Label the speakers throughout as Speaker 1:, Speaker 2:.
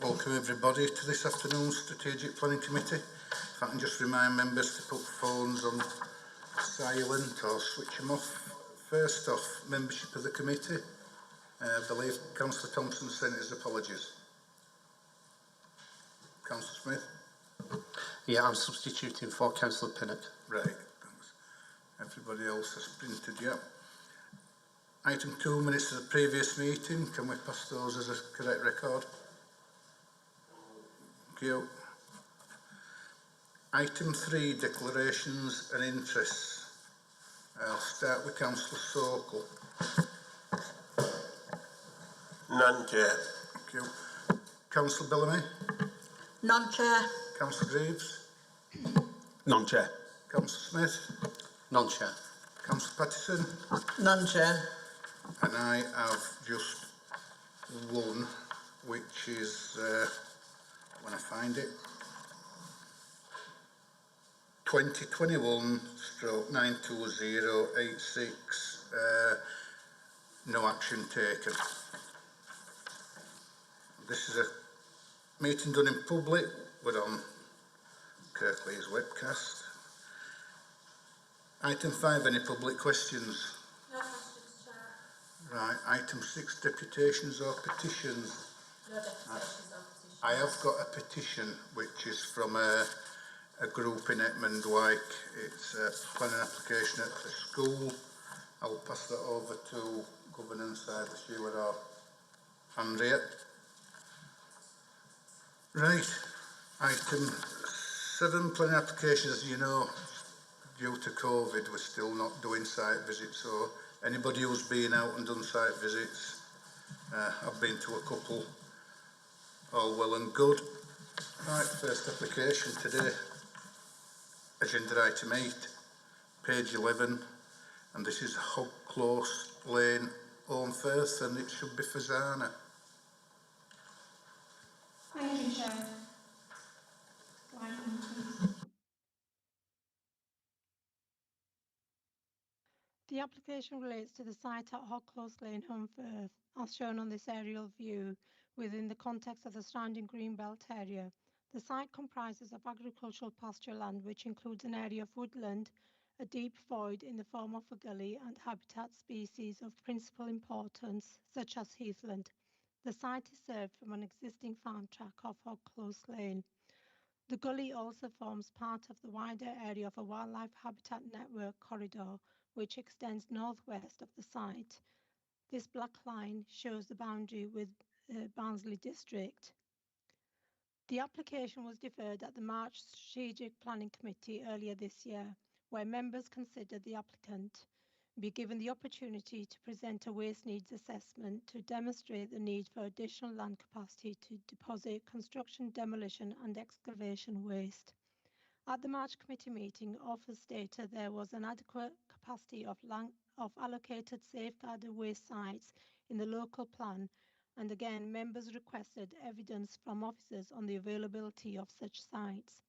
Speaker 1: Welcome everybody to this afternoon's Strategic Planning Committee. If I can just remind members to put phones on silent or switch them off. First off, membership of the committee. I believe Councillor Thompson sent his apologies. Councillor Smith?
Speaker 2: Yeah, I'm substituting for Councillor Pinnock.
Speaker 1: Right, thanks. Everybody else has printed, yeah. Item 2, minutes of the previous meeting. Can we pass those as a correct record? Thank you. Item 3, declarations and interests. I'll start with Councillor Sokol.
Speaker 3: None, Chair.
Speaker 1: Thank you. Councillor Bellamy?
Speaker 4: None, Chair.
Speaker 1: Councillor Greaves?
Speaker 3: None, Chair.
Speaker 1: Councillor Smith?
Speaker 2: None, Chair.
Speaker 1: Councillor Pattison?
Speaker 4: None, Chair.
Speaker 1: And I have just one, which is, when I find it, 2021/92086, no action taken. This is a meeting done in public. We're on Kirklees webcast. Item 5, any public questions?
Speaker 5: No questions, Chair.
Speaker 1: Right, item 6, deputations or petitions.
Speaker 5: No deputations or petitions.
Speaker 1: I have got a petition which is from a group in Edmund Wyke. It's a planning application at the school. I'll pass that over to governance, either Sheila or Andrea. Right, item 7, planning applications. As you know, due to COVID, we're still not doing site visits, so anybody who's been out and done site visits, I've been to a couple, all well and good. Right, first application today, agenda item 8, page 11, and this is Hog Close Lane, Ormfirth, and it should be Fazana.
Speaker 5: Thank you, Chair.
Speaker 6: The application relates to the site at Hog Close Lane, Ormfirth, as shown on this aerial view within the context of the surrounding greenbelt area. The site comprises of agricultural pasture land, which includes an area of woodland, a deep void in the form of a gully, and habitat species of principal importance, such as heathland. The site is served from an existing farm track off Hog Close Lane. The gully also forms part of the wider area of a wildlife habitat network corridor, which extends northwest of the site. This black line shows the boundary with Barnsley district. The application was deferred at the March Strategic Planning Committee earlier this year, where members considered the applicant be given the opportunity to present a waste needs assessment to demonstrate the need for additional land capacity to deposit construction, demolition and excavation waste. At the March committee meeting, offers stated there was an adequate capacity of allocated safeguarded waste sites in the local plan, and again members requested evidence from officers on the availability of such sites.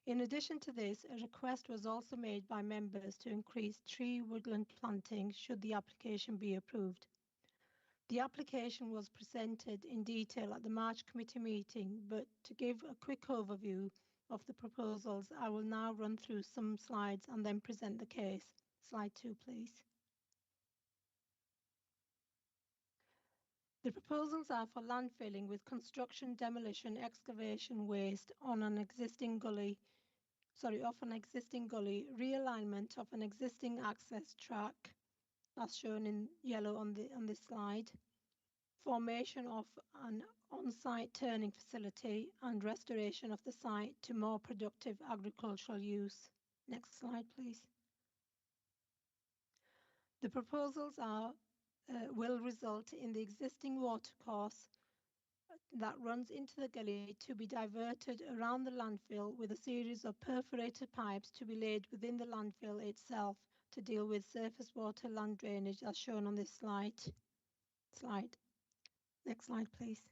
Speaker 6: In addition to this, a request was also made by members to increase tree woodland planting should the application be approved. The application was presented in detail at the March committee meeting, but to give a quick overview of the proposals, I will now run through some slides and then present the case. Slide 2, please. The proposals are for landfilling with construction, demolition, excavation waste on an existing gully, realignment of an existing access track, as shown in yellow on this slide, formation of an on-site turning facility, and restoration of the site to more productive agricultural use. Next slide, please. The proposals will result in the existing watercourse that runs into the gully to be diverted around the landfill, with a series of perforated pipes to be laid within the landfill itself to deal with surface water land drainage, as shown on this slide. Next slide, please.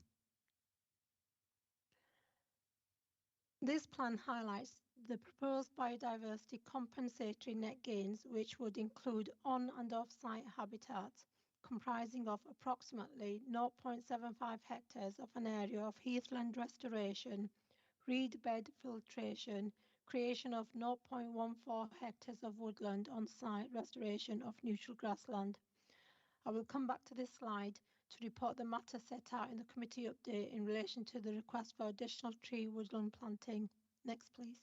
Speaker 6: This plan highlights the proposed biodiversity compensatory net gains, which would include on and off-site habitats, comprising of approximately 0.75 hectares of an area of heathland restoration, reed bed filtration, creation of 0.14 hectares of woodland on site, restoration of neutral grassland. I will come back to this slide to report the matter set out in the committee update in relation to the request for additional tree woodland planting. Next, please.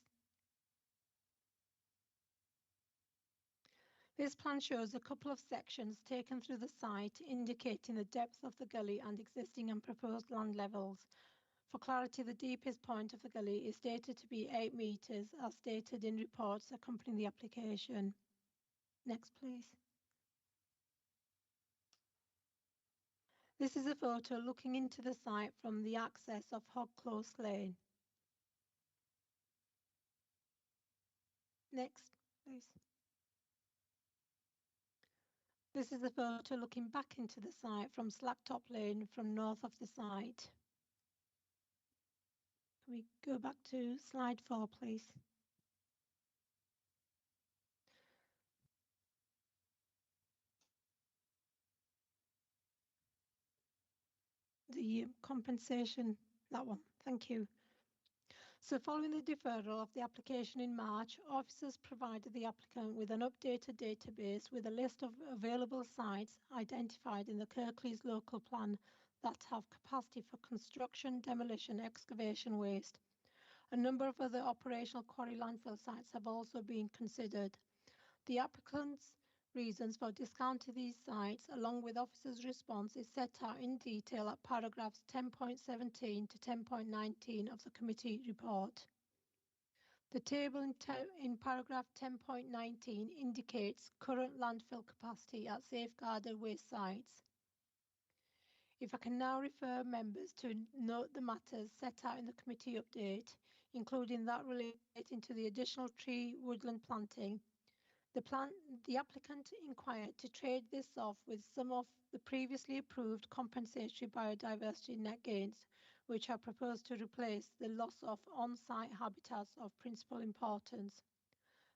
Speaker 6: This plan shows a couple of sections taken through the site indicating the depth of the gully and existing and proposed land levels. For clarity, the deepest point of the gully is stated to be 8 metres as stated in reports accompanying the application. Next, please. This is a photo looking into the site from the access of Hog Close Lane. Next, please. This is a photo looking back into the site from Slacktop Lane from north of the site. Can we go back to slide 4, please? The compensation, that one, thank you. So following the deferral of the application in March, officers provided the applicant with an updated database with a list of available sites identified in the Kirklees local plan that have capacity for construction, demolition, excavation, waste. A number of other operational quarry landfill sites have also been considered. The applicant's reasons for discounting these sites, along with officers' response, is set out in detail at paragraphs 10.17 to 10.19 of the committee report. The table in paragraph 10.19 indicates current landfill capacity at safeguarded waste sites. If I can now refer members to note the matters set out in the committee update, including that relating to the additional tree woodland planting. The applicant inquired to trade this off with some of the previously approved compensatory biodiversity net gains, which are proposed to replace the loss of on-site habitats of principal importance.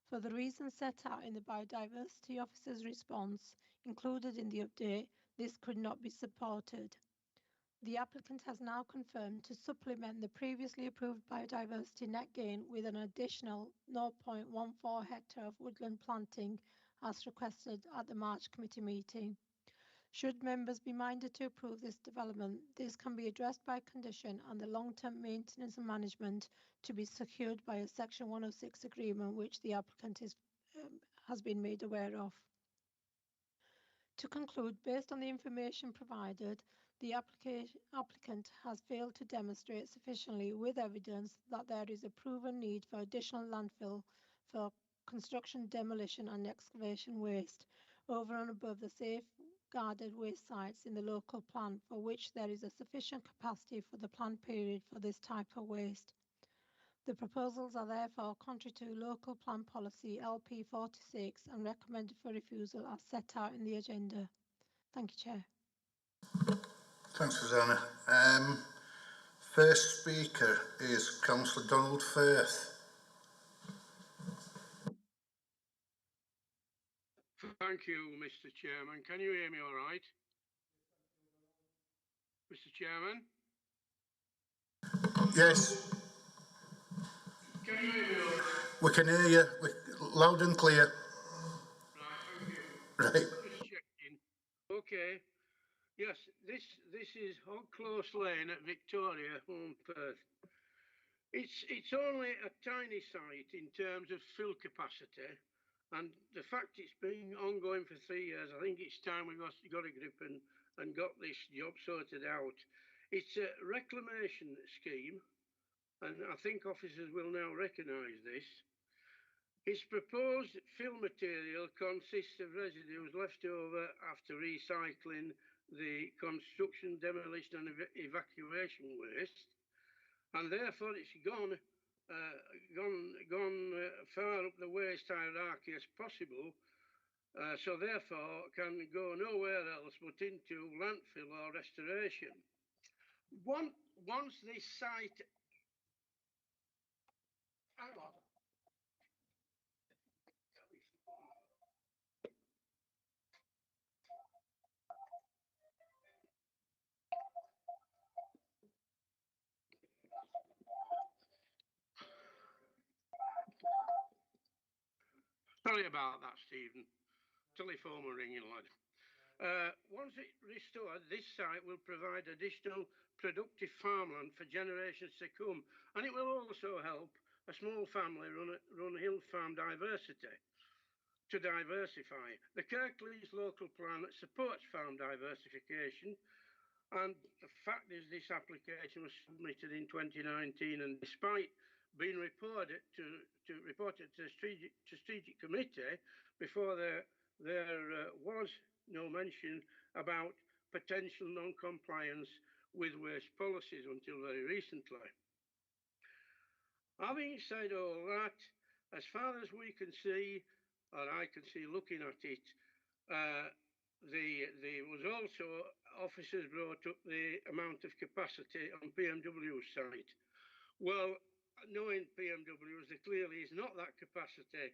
Speaker 6: For the reasons set out in the biodiversity officer's response included in the update, this could not be supported. The applicant has now confirmed to supplement the previously approved biodiversity net gain with an additional 0.14 hectare of woodland planting as requested at the March committee meeting. Should members be minded to approve this development, this can be addressed by condition and the long-term maintenance and management to be secured by a Section 106 agreement which the applicant has been made aware of. To conclude, based on the information provided, the applicant has failed to demonstrate sufficiently with evidence that there is a proven need for additional landfill for construction, demolition and excavation waste over and above the safeguarded waste sites in the local plan for which there is a sufficient capacity for the planned period for this type of waste. The proposals are therefore contrary to local plan policy LP 46 and recommended for refusal as set out in the agenda. Thank you, Chair.
Speaker 1: Thanks, Susanna. First speaker is Councillor Donald Firth.
Speaker 7: Thank you, Mr. Chairman. Can you hear me all right? Mr. Chairman?
Speaker 1: Yes.
Speaker 7: Can you hear me all right?
Speaker 1: We can hear you loud and clear.
Speaker 7: Right, thank you.
Speaker 1: Right.
Speaker 7: Just checking. Okay. Yes, this is Hog Close Lane at Victoria, home Perth. It's only a tiny site in terms of fill capacity, and the fact it's been ongoing for 3 years, I think it's time we got a grip and got this job sorted out. It's a reclamation scheme, and I think officers will now recognise this. Its proposed fill material consists of residues left over after recycling the construction, demolition and evacuation waste, and therefore it's gone far up the waste hierarchy as possible, so therefore can go nowhere else but into landfill or restoration. Once this site, hang on. Sorry about that, Stephen. Telephone were ringing, lad. Once it restored, this site will provide additional productive farmland for generations to come, and it will also help a small family run hill farm to diversify. The Kirklees local plan supports farm diversification, and the fact is this application was submitted in 2019, and despite being reported to the strategic committee before there was no mention about potential non-compliance with waste policies until very recently. Having said all that, as far as we can see, or I can see looking at it, there was also officers brought up the amount of capacity on PMW's site. Well, knowing PMWs, there clearly is not that capacity.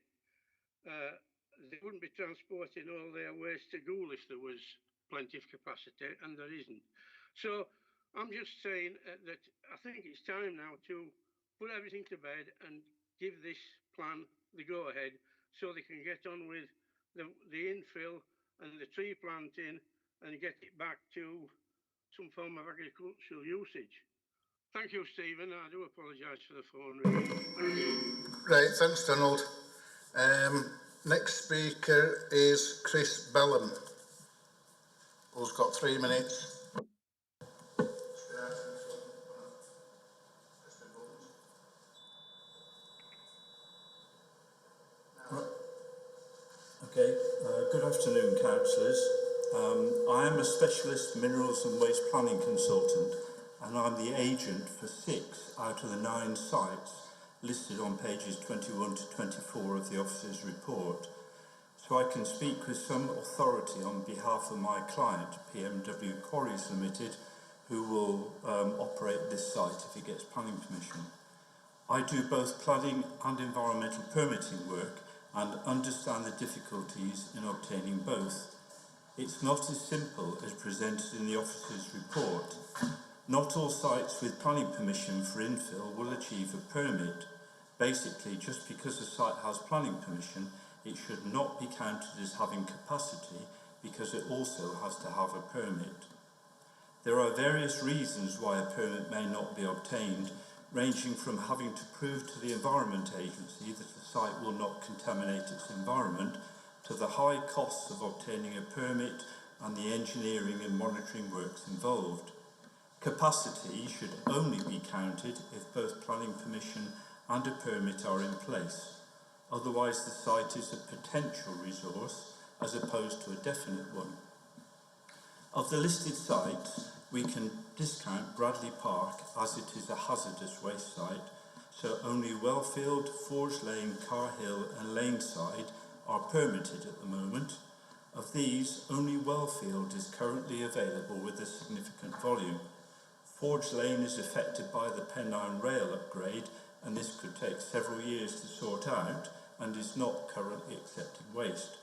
Speaker 7: They wouldn't be transporting all their waste to Goole if there was plenty of capacity, and there isn't. So I'm just saying that I think it's time now to put everything to bed and give this plan the go-ahead so they can get on with the infill and the tree planting and get it back to some form of agricultural usage. Thank you, Stephen. I do apologise for the phone ringing. Thank you.
Speaker 1: Right, thanks, Donald. Next speaker is Chris Bellum, who's got 3 minutes.
Speaker 8: Okay, good afternoon, councillors. I am a specialist minerals and waste planning consultant, and I'm the agent for 6 out of the 9 sites listed on pages 21 to 24 of the officer's report. So I can speak with some authority on behalf of my client, PMW Quarries Limited, who will operate this site if it gets planning permission. I do both planning and environmental permitting work and understand the difficulties in obtaining both. It's not as simple as presented in the officer's report. Not all sites with planning permission for infill will achieve a permit. Basically, just because a site has planning permission, it should not be counted as having capacity because it also has to have a permit. There are various reasons why a permit may not be obtained, ranging from having to prove to the Environment Agency that the site will not contaminate its environment, to the high costs of obtaining a permit and the engineering and monitoring works involved. Capacity should only be counted if both planning permission and a permit are in place. Otherwise, the site is a potential resource as opposed to a definite one. Of the listed sites, we can discount Bradley Park as it is a hazardous waste site, so only Wellfield, Forge Lane, Car Hill and Laneside are permitted at the moment. Of these, only Wellfield is currently available with a significant volume. Forge Lane is affected by the Pennine Rail upgrade, and this could take several years to sort out and is not currently accepting waste.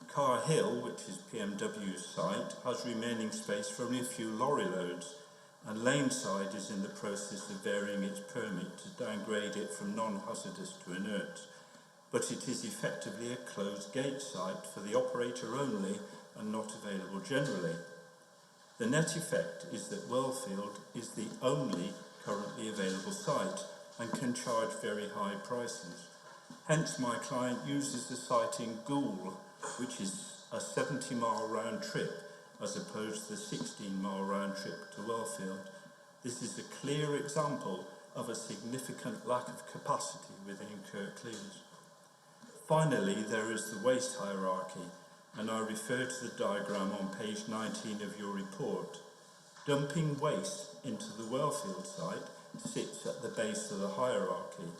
Speaker 8: Car Hill, which is PMW's site, has remaining space for only a few lorry loads, and Laneside is in the process of varying its permit to downgrade it from non-hazardous to inert. But it is effectively a closed gate site for the operator only and not available generally. The net effect is that Wellfield is the only currently available site and can charge very high prices. Hence, my client uses the site in Goole, which is a 70-mile round trip, as opposed to the 16-mile round trip to Wellfield. This is a clear example of a significant lack of capacity within Kirklees. Finally, there is the waste hierarchy, and I refer to the diagram on page 19 of your report. Dumping waste into the Wellfield site sits at the base of the hierarchy.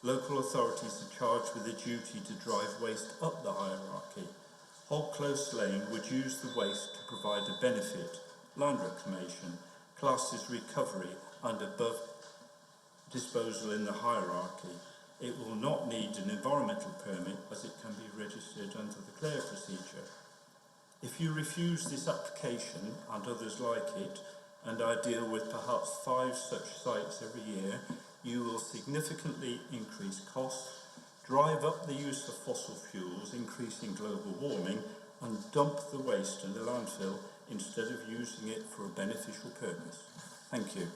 Speaker 8: Local authorities are charged with the duty to drive waste up the hierarchy. Hog Close Lane would use the waste to provide a benefit, land reclamation, classed as recovery and above disposal in the hierarchy. It will not need an environmental permit as it can be registered under the CLARE procedure. If you refuse this application and others like it, and I deal with perhaps 5 such sites every year, you will significantly increase costs, drive up the use of fossil fuels, increasing global warming, and dump the waste in the landfill instead of using it for a beneficial purpose. Thank you.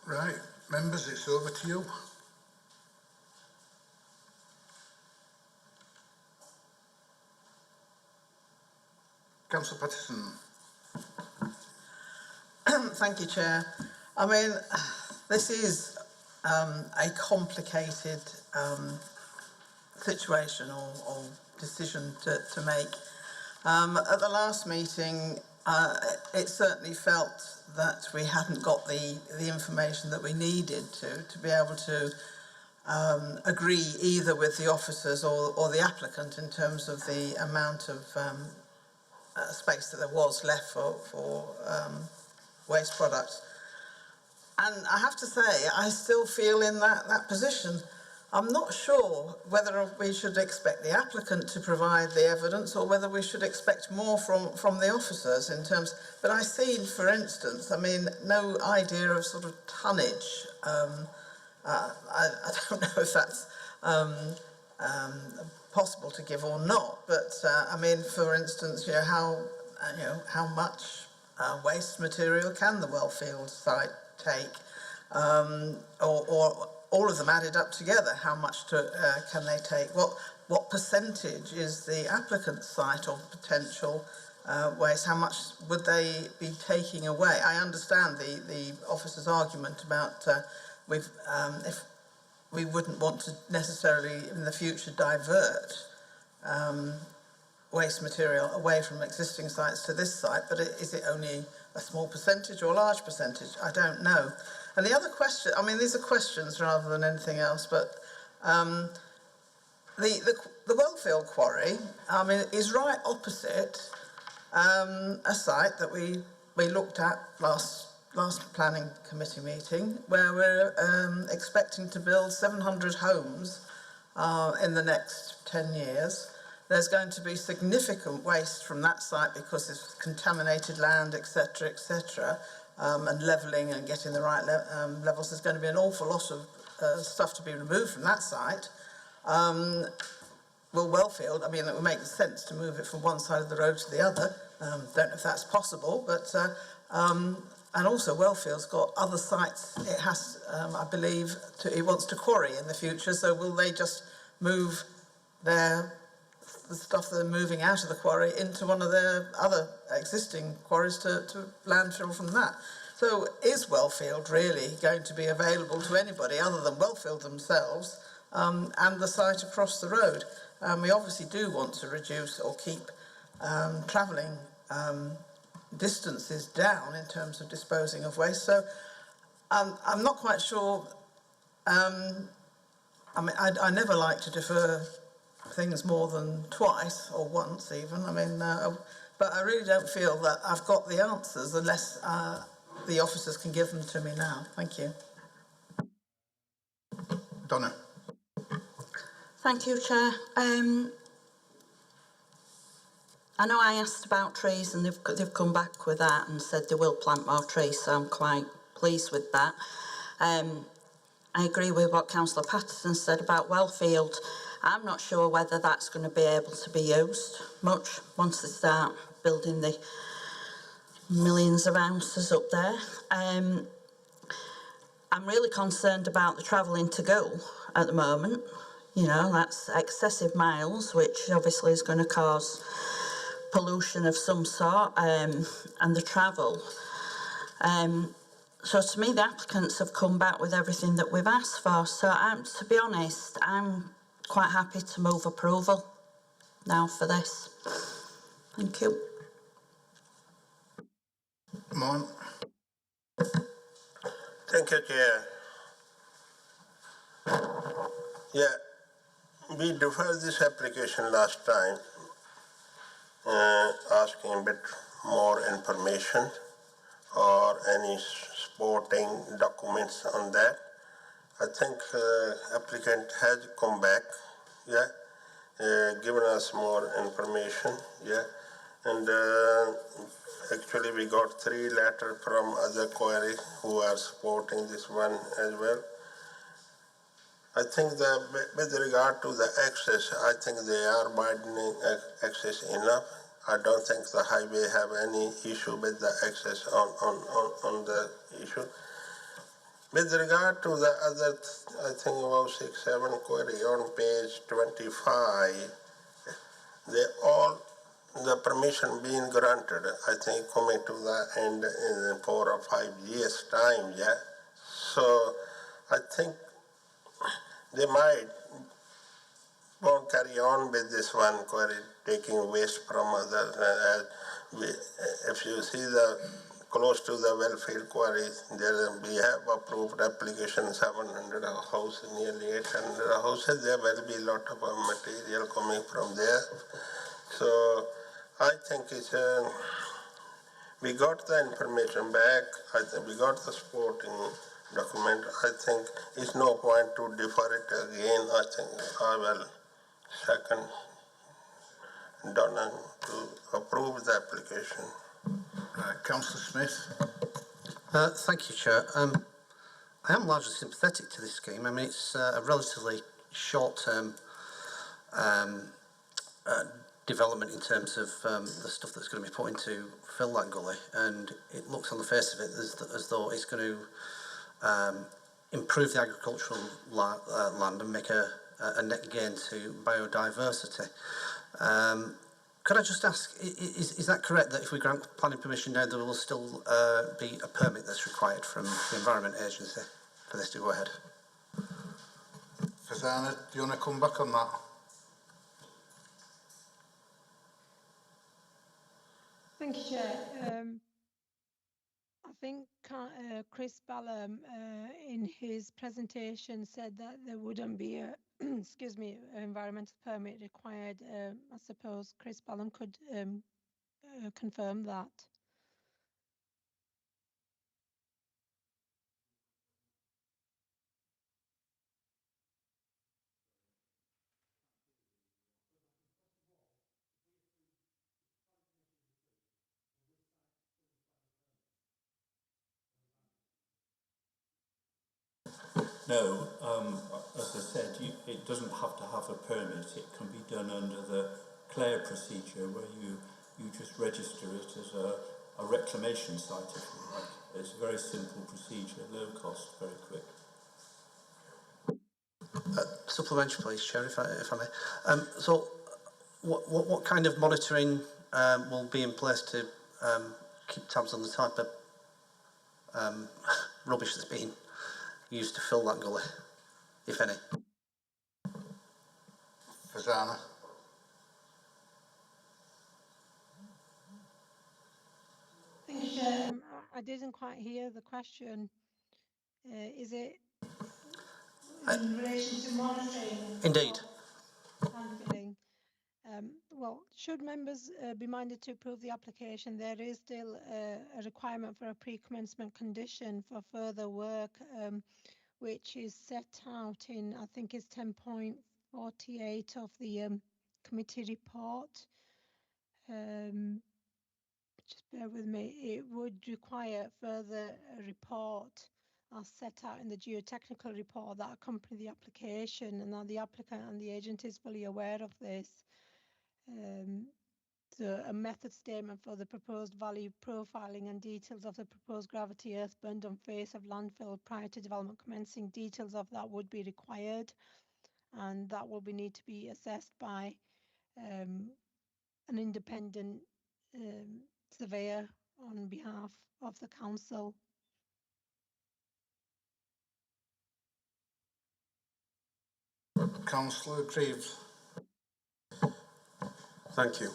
Speaker 1: Right, members, it's over to you. Councillor Patterson.
Speaker 4: Thank you, Chair. I mean, this is a complicated situation or decision to make. At the last meeting, it certainly felt that we hadn't got the information that we needed to be able to agree either with the officers or the applicant in terms of the amount of space that there was left for waste products. And I have to say, I still feel in that position. I'm not sure whether we should expect the applicant to provide the evidence or whether we should expect more from the officers in terms, but I see, for instance, I mean, no idea of sort of tonnage. I don't know if that's possible to give or not, but I mean, for instance, how much waste material can the Wellfield site take, or all of them added up together, how much can they take? What percentage is the applicant's site of potential waste? How much would they be taking away? I understand the officer's argument about if we wouldn't want to necessarily in the future divert waste material away from existing sites to this site, but is it only a small percentage or a large percentage? I don't know. And the other question, I mean, these are questions rather than anything else, but the Wellfield quarry, I mean, is right opposite a site that we looked at last planning committee meeting, where we're expecting to build 700 homes in the next 10 years. There's going to be significant waste from that site because it's contaminated land, etc., etc., and levelling and getting the right levels. There's going to be an awful lot of stuff to be removed from that site. Well, Wellfield, I mean, it would make sense to move it from one side of the road to the other. Don't know if that's possible, but and also Wellfield's got other sites. It has, I believe, it wants to quarry in the future. So will they just move the stuff they're moving out of the quarry into one of their other existing quarries to landfill from that? So is Wellfield really going to be available to anybody other than Wellfield themselves and the site across the road? We obviously do want to reduce or keep travelling distances down in terms of disposing of waste. So I'm not quite sure. I mean, I never like to defer things more than twice or once even. I mean, but I really don't feel that I've got the answers unless the officers can give them to me now. Thank you.
Speaker 1: Donna.
Speaker 4: Thank you, Chair. I know I asked about trees and they've come back with that and said they will plant more trees, so I'm quite pleased with that. I agree with what Councillor Patterson said about Wellfield. I'm not sure whether that's going to be able to be used much once they start building the millions of houses up there. I'm really concerned about the travelling to go at the moment. You know, that's excessive miles, which obviously is going to cause pollution of some sort, and the travel. So to me, the applicants have come back with everything that we've asked for. So to be honest, I'm quite happy to move approval now for this. Thank you.
Speaker 1: Mon.
Speaker 3: Thank you, Chair. Yeah, we deferred this application last time, asking a bit more information or any supporting documents on that. I think applicant has come back, given us more information, and actually we got 3 letters from other quarry who are supporting this one as well. I think that with regard to the access, I think they are widening access enough. I don't think the highway have any issue with the access on the issue. With regard to the other, I think about 6-7 query on page 25, they all, the permission being granted, I think coming to the end in 4 or 5 years time, yeah. So I think they might won't carry on with this one query, taking waste from other. If you see the close to the welfare quarry, there we have approved application 700 houses, nearly 800 houses. There will be a lot of material coming from there. So I think it's we got the information back. I think we got the supporting document. I think it's no point to defer it again. I think I will second Donna to approve the application.
Speaker 1: Councillor Smith.
Speaker 2: Thank you, Chair. I am largely sympathetic to this scheme. I mean, it's a relatively short-term development in terms of the stuff that's going to be put in to fill that gully, and it looks on the face of it as though it's going to improve the agricultural land and make a net gain to biodiversity. Could I just ask, is that correct, that if we grant planning permission now, there will still be a permit that's required from the Environment Agency for this to go ahead?
Speaker 1: Fazana, do you want to come back on that?
Speaker 6: Thank you, Chair. I think Chris Ballum in his presentation said that there wouldn't be a excuse me, environmental permit required. I suppose Chris Ballum could confirm that.
Speaker 8: No, as I said, it doesn't have to have a permit. It can be done under the CLARE procedure, where you just register it as a reclamation site, if you like. It's a very simple procedure, low cost, very quick.
Speaker 2: Supplementary, please, Chair, if I may. So, what kind of monitoring will be in place to keep tabs on the type of rubbish that's being used to fill that gully, if any?
Speaker 1: Fazana.
Speaker 6: Thank you, Chair. I didn't quite hear the question. Is it in relation to monitoring?
Speaker 2: Indeed.
Speaker 6: Handling? Well, should members be minded to approve the application, there is still a requirement for a pre-commencement condition for further work, which is set out in, I think it's 10.48 of the committee report. Just bear with me. It would require further report as set out in the geotechnical report that accompany the application, and now the applicant and the agent is fully aware of this. So a method statement for the proposed value profiling and details of the proposed gravity earth burned on face of landfill prior to development commencing, details of that would be required, and that will need to be assessed by an independent surveyor on behalf of the council.
Speaker 1: Councillor Greaves.
Speaker 9: Thank you.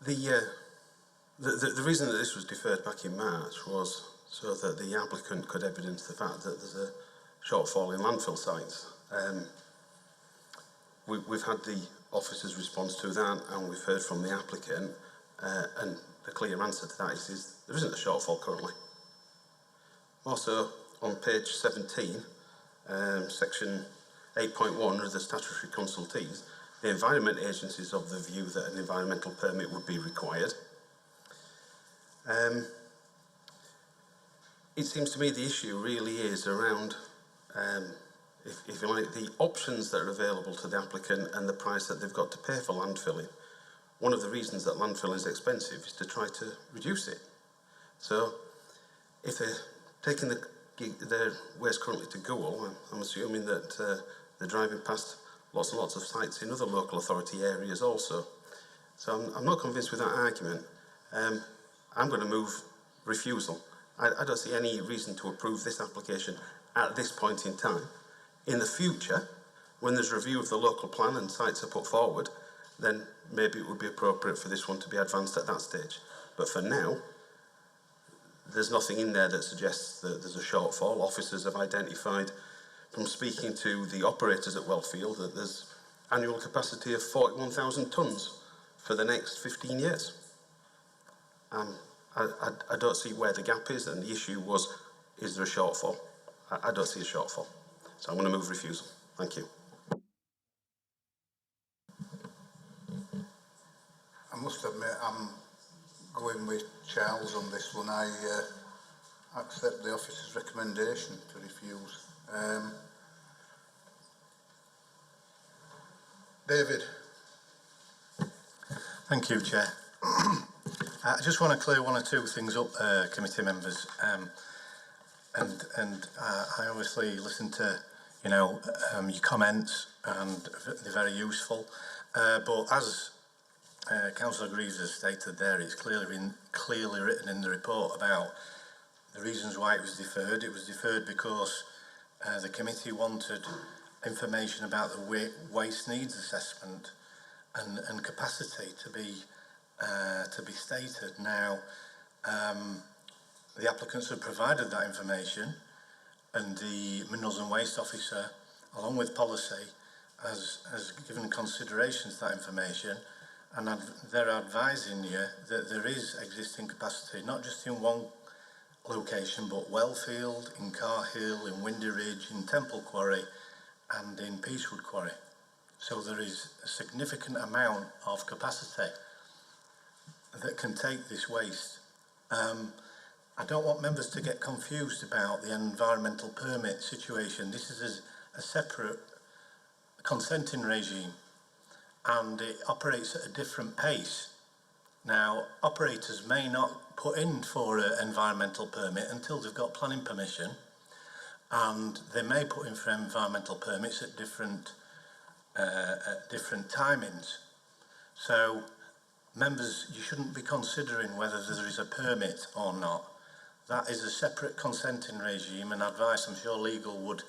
Speaker 9: The reason that this was deferred back in March was so that the applicant could evidence the fact that there's a shortfall in landfill sites. We've had the officer's response to that, and we've heard from the applicant, and the clear answer to that is there isn't a shortfall currently. Also, on page 17, section 8.1 of the statutory consultees, the Environment Agency is of the view that an environmental permit would be required. it seems to me the issue really is around, if you like, the options that are available to the applicant and the price that they've got to pay for landfilling. One of the reasons that landfilling is expensive is to try to reduce it. So if they're taking their waste currently to Goole, I'm assuming that they're driving past lots and lots of sites in other local authority areas also. So I'm not convinced with that argument. I'm going to move refusal. I don't see any reason to approve this application at this point in time. In the future, when there's a review of the local plan and sites are put forward, then maybe it would be appropriate for this one to be advanced at that stage. But for now, there's nothing in there that suggests that there's a shortfall. Officers have identified from speaking to the operators at Wellfield that there's annual capacity of 41,000 tonnes for the next 15 years. I don't see where the gap is, and the issue was, is there a shortfall? I don't see a shortfall. So I'm going to move refusal. Thank you.
Speaker 1: I must admit, I'm going with Charles on this one. I accept the officer's recommendation to refuse. David.
Speaker 10: Thank you, Chair. I just want to clear one or two things up, committee members. I obviously listen to, your comments, and they're very useful. But as Councillor Greaves has stated there, it's clearly written in the report about the reasons why it was deferred. It was deferred because the committee wanted information about the waste needs assessment and capacity to be stated. Now, the applicants have provided that information, and the Minerals and Waste Officer, along with policy, has given consideration to that information, and they're advising you that there is existing capacity, not just in one location, but Wellfield, in Carhill, in Windy Ridge, in Temple Quarry, and in Peacewood Quarry. So there is a significant amount of capacity that can take this waste. I don't want members to get confused about the environmental permit situation. This is a separate consenting regime, and it operates at a different pace. Now, operators may not put in for an environmental permit until they've got planning permission, and they may put in for environmental permits at different timings. So, members, you shouldn't be considering whether there is a permit or not. That is a separate consenting regime, and advice, I'm sure legal would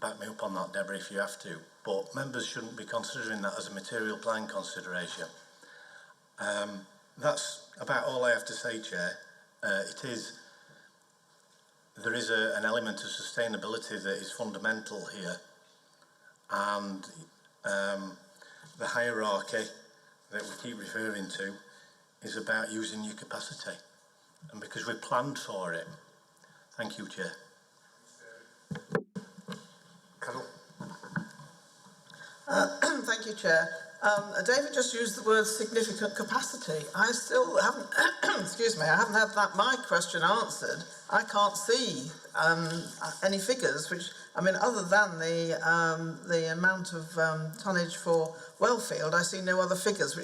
Speaker 10: back me up on that, Deborah, if you have to. But members shouldn't be considering that as a material plan consideration. That's about all I have to say, Chair. There is an element of sustainability that is fundamental here, and the hierarchy that we keep referring to is about using your capacity, and because we planned for it. Thank you, Chair.
Speaker 1: Carol.
Speaker 4: Thank you, Chair. David just used the word significant capacity. I still haven't, excuse me, I haven't had my question answered. I can't see any figures which, other than the amount of tonnage for Wellfield, I see no other figures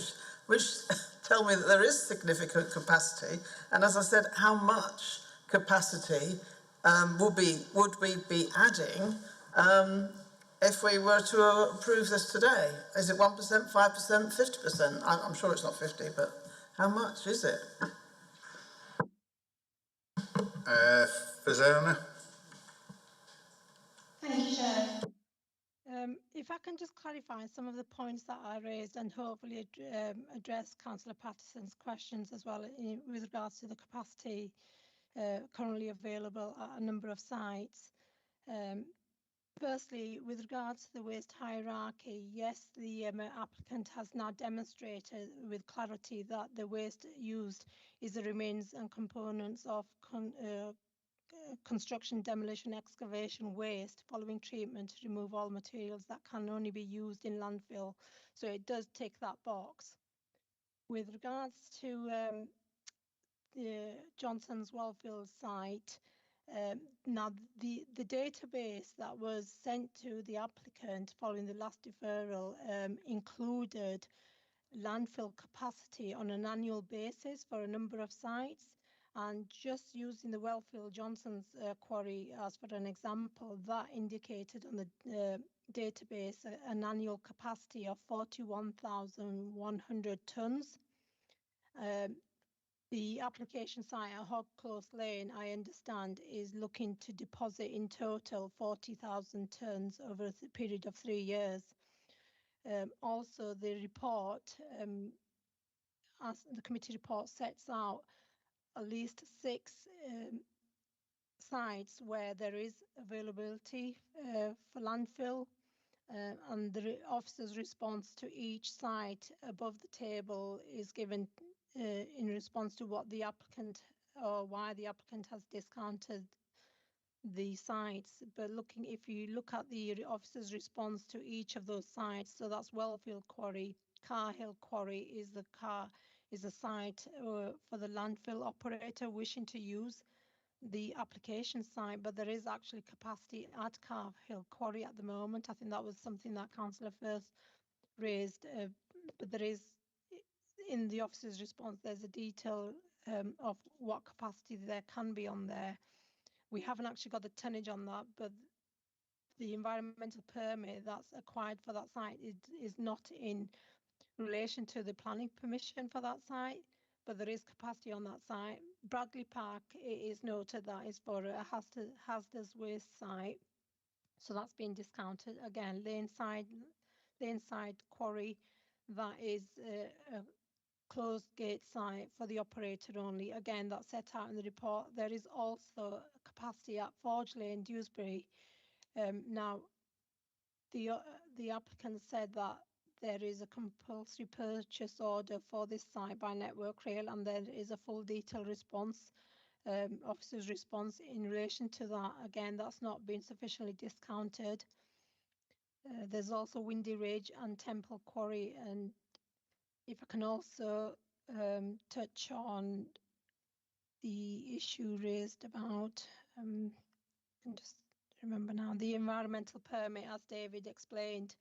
Speaker 4: which tell me that there is significant capacity. And as I said, how much capacity would we be adding if we were to approve this today? Is it 1%, 5%, 50%? I'm sure it's not 50, but how much is it?
Speaker 1: Fazana.
Speaker 5: Thank you, Chair.
Speaker 6: If I can just clarify some of the points that I raised and hopefully address Councillor Patterson's questions as well with regards to the capacity currently available at a number of sites. Firstly, with regards to the waste hierarchy, yes, the applicant has now demonstrated with clarity that the waste used is the remains and components of construction, demolition, excavation waste following treatment to remove all materials that can only be used in landfill. So it does tick that box. With regards to Johnson's Wellfield site. Now, the database that was sent to the applicant following the last deferral included landfill capacity on an annual basis for a number of sites. And just using the Wellfield Johnson's quarry as for an example, that indicated on the database an annual capacity of 41,100 tonnes. The application site at Hog Close Lane, I understand, is looking to deposit in total 40,000 tonnes over a period of 3 years. Also, the report, as the committee report sets out, at least 6 sites where there is availability for landfill, and the officer's response to each site above the table is given in response to what the applicant or why the applicant has discounted the sites. But if you look at the officer's response to each of those sites, so that's Wellfield Quarry, Carhill Quarry is a site for the landfill operator wishing to use the application site, but there is actually capacity at Carhill Quarry at the moment. I think that was something that Councillor first raised, but there is, in the officer's response, there's a detail of what capacity there can be on there. We haven't actually got the tonnage on that, but the environmental permit that's acquired for that site is not in relation to the planning permission for that site, but there is capacity on that site. Bradley Park, it is noted that is for a hazardous waste site, so that's been discounted. Again, Laneside Quarry, that is a closed gate site for the operator only. Again, that's set out in the report. There is also capacity at Forge Lane, Dewsbury. Now, the applicant said that there is a compulsory purchase order for this site by Network Rail, and there is a full detailed response, officer's response in relation to that. Again, that's not been sufficiently discounted. There's also Windy Ridge and Temple Quarry, and if I can also touch on the issue raised about, I can just remember now, the environmental permit, as David explained,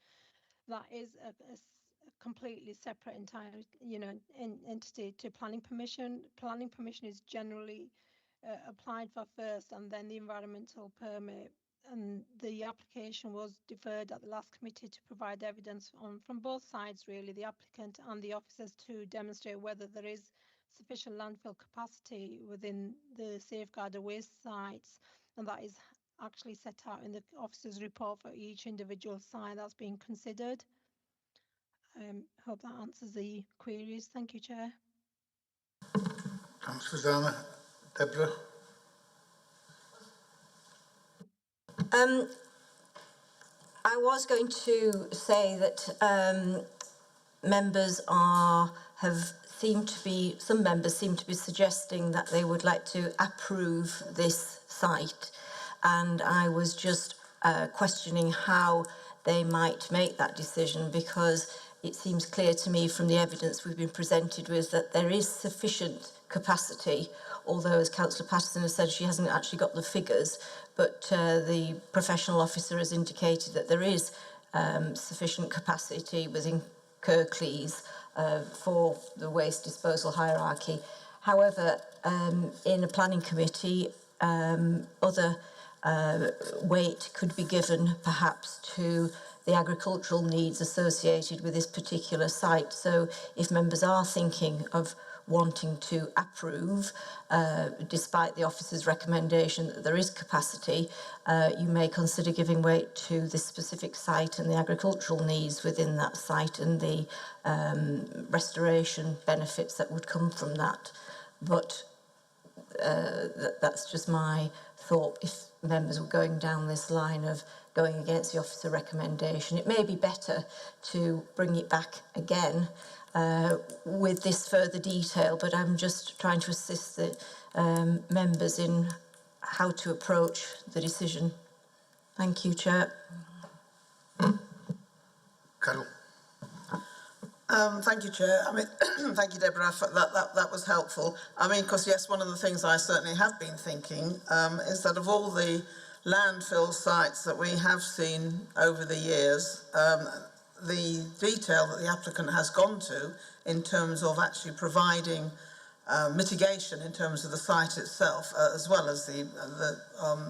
Speaker 6: that is a completely separate entire, entity to planning permission. Planning permission is generally applied for first, and then the environmental permit. And the application was deferred at the last committee to provide evidence from both sides, really, the applicant and the officers, to demonstrate whether there is sufficient landfill capacity within the safeguarded waste sites, and that is actually set out in the officer's report for each individual site that's being considered. Hope that answers the queries. Thank you, Chair.
Speaker 1: Thanks, Susanna. Deborah?
Speaker 11: I was going to say that some members seem to be suggesting that they would like to approve this site, and I was just questioning how they might make that decision, because it seems clear to me from the evidence we've been presented with that there is sufficient capacity, although, as Councillor Patterson has said, she hasn't actually got the figures, but the professional officer has indicated that there is sufficient capacity within Kirklees for the waste disposal hierarchy. However, in a planning committee, other weight could be given perhaps to the agricultural needs associated with this particular site. So if members are thinking of wanting to approve, despite the officer's recommendation that there is capacity, you may consider giving weight to this specific site and the agricultural needs within that site and the restoration benefits that would come from that. But that's just my thought. If members were going down this line of going against the officer recommendation, it may be better to bring it back again with this further detail, but I'm just trying to assist the members in how to approach the decision. Thank you, Chair.
Speaker 1: Carol?
Speaker 4: Thank you, Chair. I mean, thank you, Deborah. That was helpful. I mean, because yes, one of the things I certainly have been thinking is that of all the landfill sites that we have seen over the years, the detail that the applicant has gone to in terms of actually providing mitigation in terms of the site itself, as well as the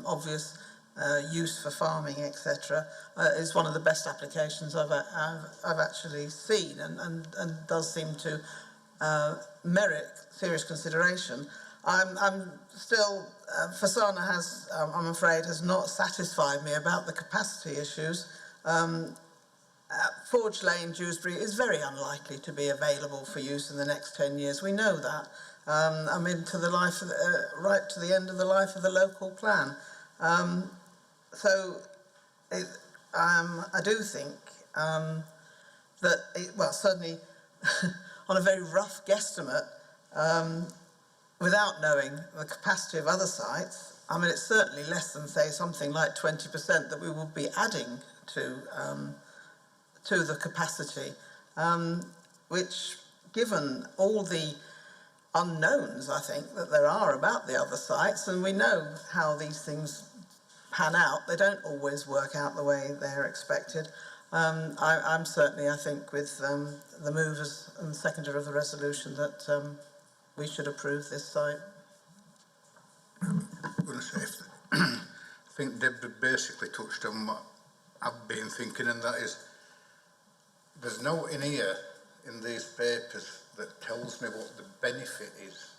Speaker 4: obvious use for farming, etc., is one of the best applications I've actually seen, and does seem to merit serious consideration. I'm still, Fasana has, I'm afraid, has not satisfied me about the capacity issues. Forge Lane, Dewsbury, is very unlikely to be available for use in the next 10 years. We know that. I mean, to the life of, right to the end of the life of the local plan. So I do think that, well, certainly on a very rough guesstimate, without knowing the capacity of other sites, I mean, it's certainly less than, say, something like 20% that we will be adding to the capacity, which, given all the unknowns, I think, that there are about the other sites, and we know how these things pan out, they don't always work out the way they're expected. I'm certainly, I think, with the movers and seconder of the resolution that we should approve this site.
Speaker 1: I'm going to say, I think Deborah basically touched on what I've been thinking, and that is, there's no in here in these papers that tells me what the benefit is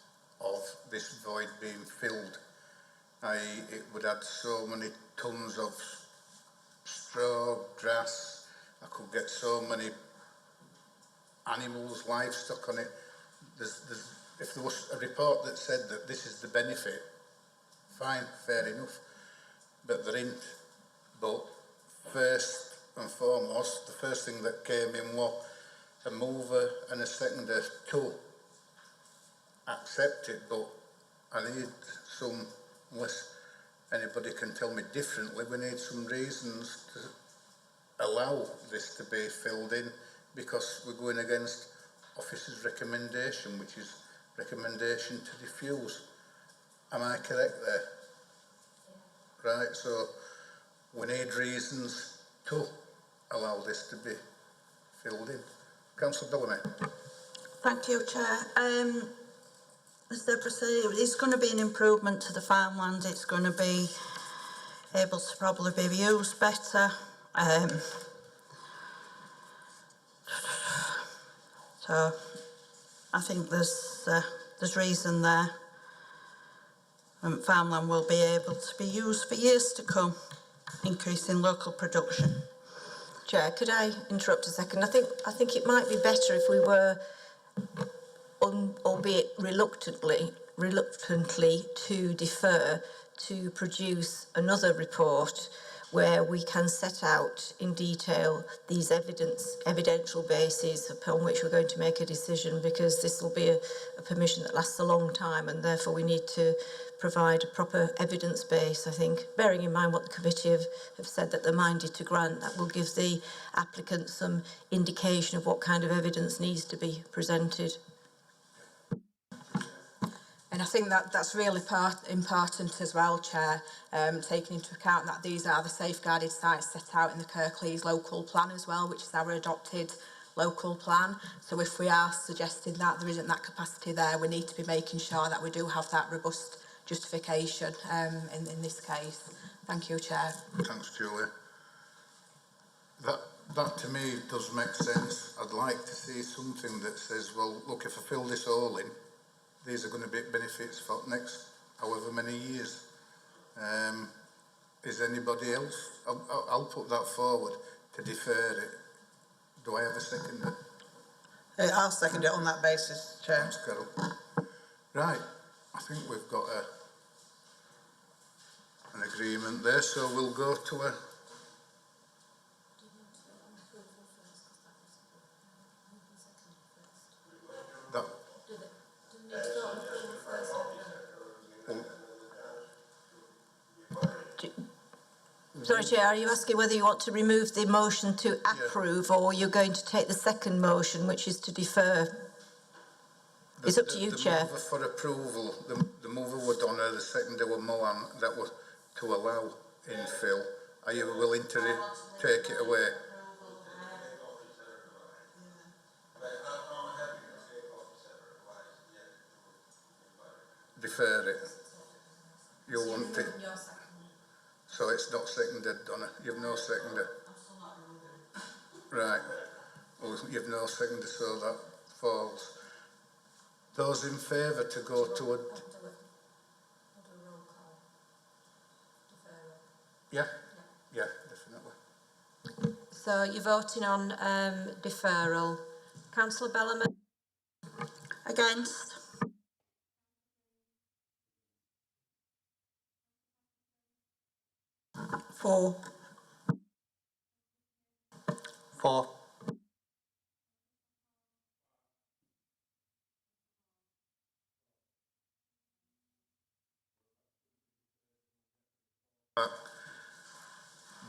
Speaker 1: of this void being filled. It would add so many tons of straw, grass, I could get so many animals, livestock on it. If there was a report that said that this is the benefit, fine, fair enough, but there ain't. But first and foremost, the first thing that came in was a mover and a seconder to accept it, but I need some, unless anybody can tell me differently, we need some reasons to allow this to be filled in, because we're going against officer's recommendation, which is recommendation to diffuse. Am I correct there? Right, so we need reasons to allow this to be filled in. Councillor Bellamy.
Speaker 12: Thank you, Chair. As Deborah said, it's going to be an improvement to the farmland. It's going to be able to probably be used better. So I think there's reason there. Farmland will be able to be used for years to come, increasing local production.
Speaker 11: Chair, could I interrupt a second? I think it might be better if we were, albeit reluctantly, to defer to produce another report where we can set out in detail these evidential bases upon which we're going to make a decision, because this will be a permission that lasts a long time, and therefore we need to provide a proper evidence base, I think, bearing in mind what the committee have said that they're minded to grant. That will give the applicant some indication of what kind of evidence needs to be presented.
Speaker 13: And I think that's really important as well, Chair, taking into account that these are the safeguarded sites set out in the Kirklees local plan as well, which is our adopted local plan. So if we are suggesting that there isn't that capacity there, we need to be making sure that we do have that robust justification in this case. Thank you, Chair.
Speaker 1: Thanks, Julia. That to me does make sense. I'd like to see something that says, well, look, if I fill this all in, these are going to be benefits for next however many years. Is anybody else? I'll put that forward to defer it. Do I have a seconder?
Speaker 4: I'll second it on that basis, Chair.
Speaker 1: Thanks, Carol. Right, I think we've got an agreement there, so we'll go to a... That,
Speaker 11: Sorry, Chair, are you asking whether you want to remove the motion to approve or you're going to take the second motion, which is to defer? It's up to you, Chair.
Speaker 1: The mover for approval, the mover were Donna, the seconder were Mohan, that was to allow infill. Are you willing to take it away? Defer it. You want it. So it's not seconded, Donna. You've no seconder. Right. Well, you've no seconder, so that falls. Those in favour to go to a... Yeah, yeah, definitely.
Speaker 11: So you're voting on deferral. Councillor Bellamy?
Speaker 12: Against? For?
Speaker 2: For.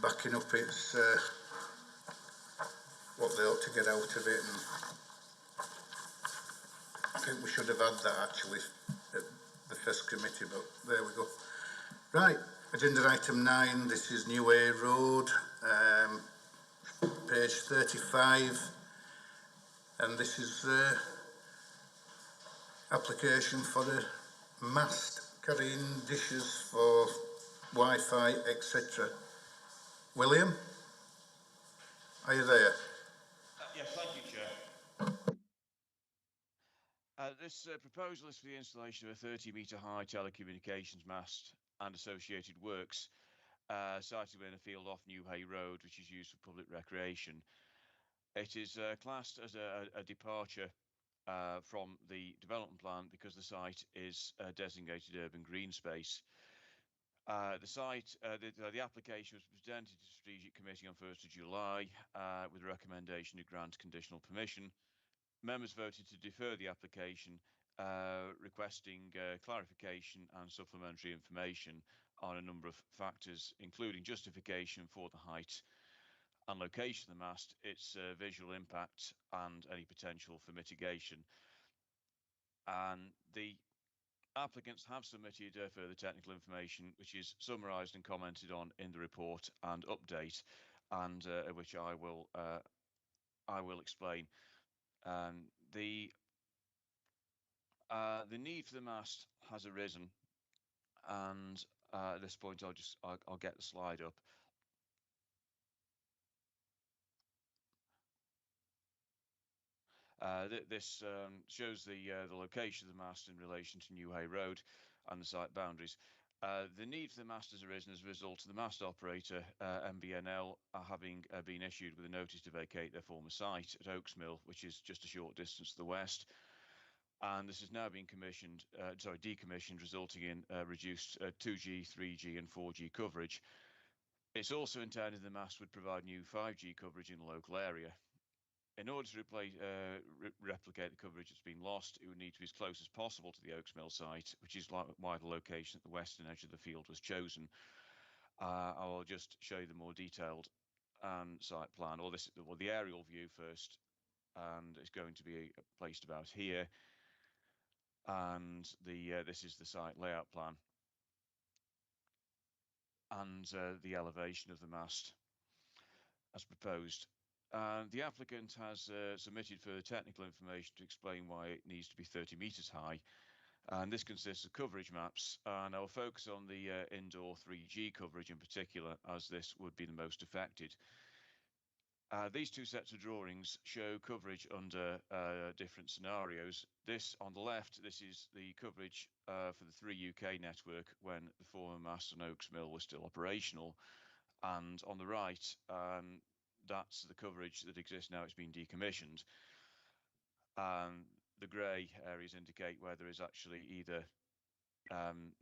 Speaker 1: Backing up its what they ought to get out of it, and I think we should have had that actually at the first committee, but there we go. Right, agenda item 9, this is New A Road, page 35, and this is the application for a mast carrying dishes for Wi-Fi, etc. William, are you there?
Speaker 14: Yes, thank you, Chair. This proposal is for the installation of a 30-metre high telecommunications mast and associated works sited within a field off New Hay Road, which is used for public recreation. It is classed as a departure from the development plan because the site is a designated urban green space. The application was presented to the Strategic Committee on 1st of July with a recommendation to grant conditional permission. Members voted to defer the application, requesting clarification and supplementary information on a number of factors, including justification for the height and location of the mast, its visual impact, and any potential for mitigation. And the applicants have submitted further technical information, which is summarised and commented on in the report and update, and which I will explain. The need for the mast has arisen, and at this point I'll get the slide up. This shows the location of the mast in relation to New Hay Road and the site boundaries. The need for the mast has arisen as a result of the mast operator, MBNL, having been issued with a notice to vacate their former site at Oaks Mill, which is just a short distance to the west. And this has now been decommissioned, resulting in reduced 2G, 3G and 4G coverage. It's also intended the mast would provide new 5G coverage in the local area. In order to replicate the coverage that's been lost, it would need to be as close as possible to the Oaks Mill site, which is why the location at the western edge of the field was chosen. I will just show you the more detailed site plan, or the aerial view first, and it's going to be placed about here. And this is the site layout plan and the elevation of the mast as proposed. The applicant has submitted further technical information to explain why it needs to be 30 metres high, and this consists of coverage maps, and I'll focus on the indoor 3G coverage in particular, as this would be the most affected. These two sets of drawings show coverage under different scenarios. This on the left, this is the coverage for the 3 UK network when the former mast on Oaks Mill was still operational, and on the right, that's the coverage that exists now. It's been decommissioned. The grey areas indicate where there is actually either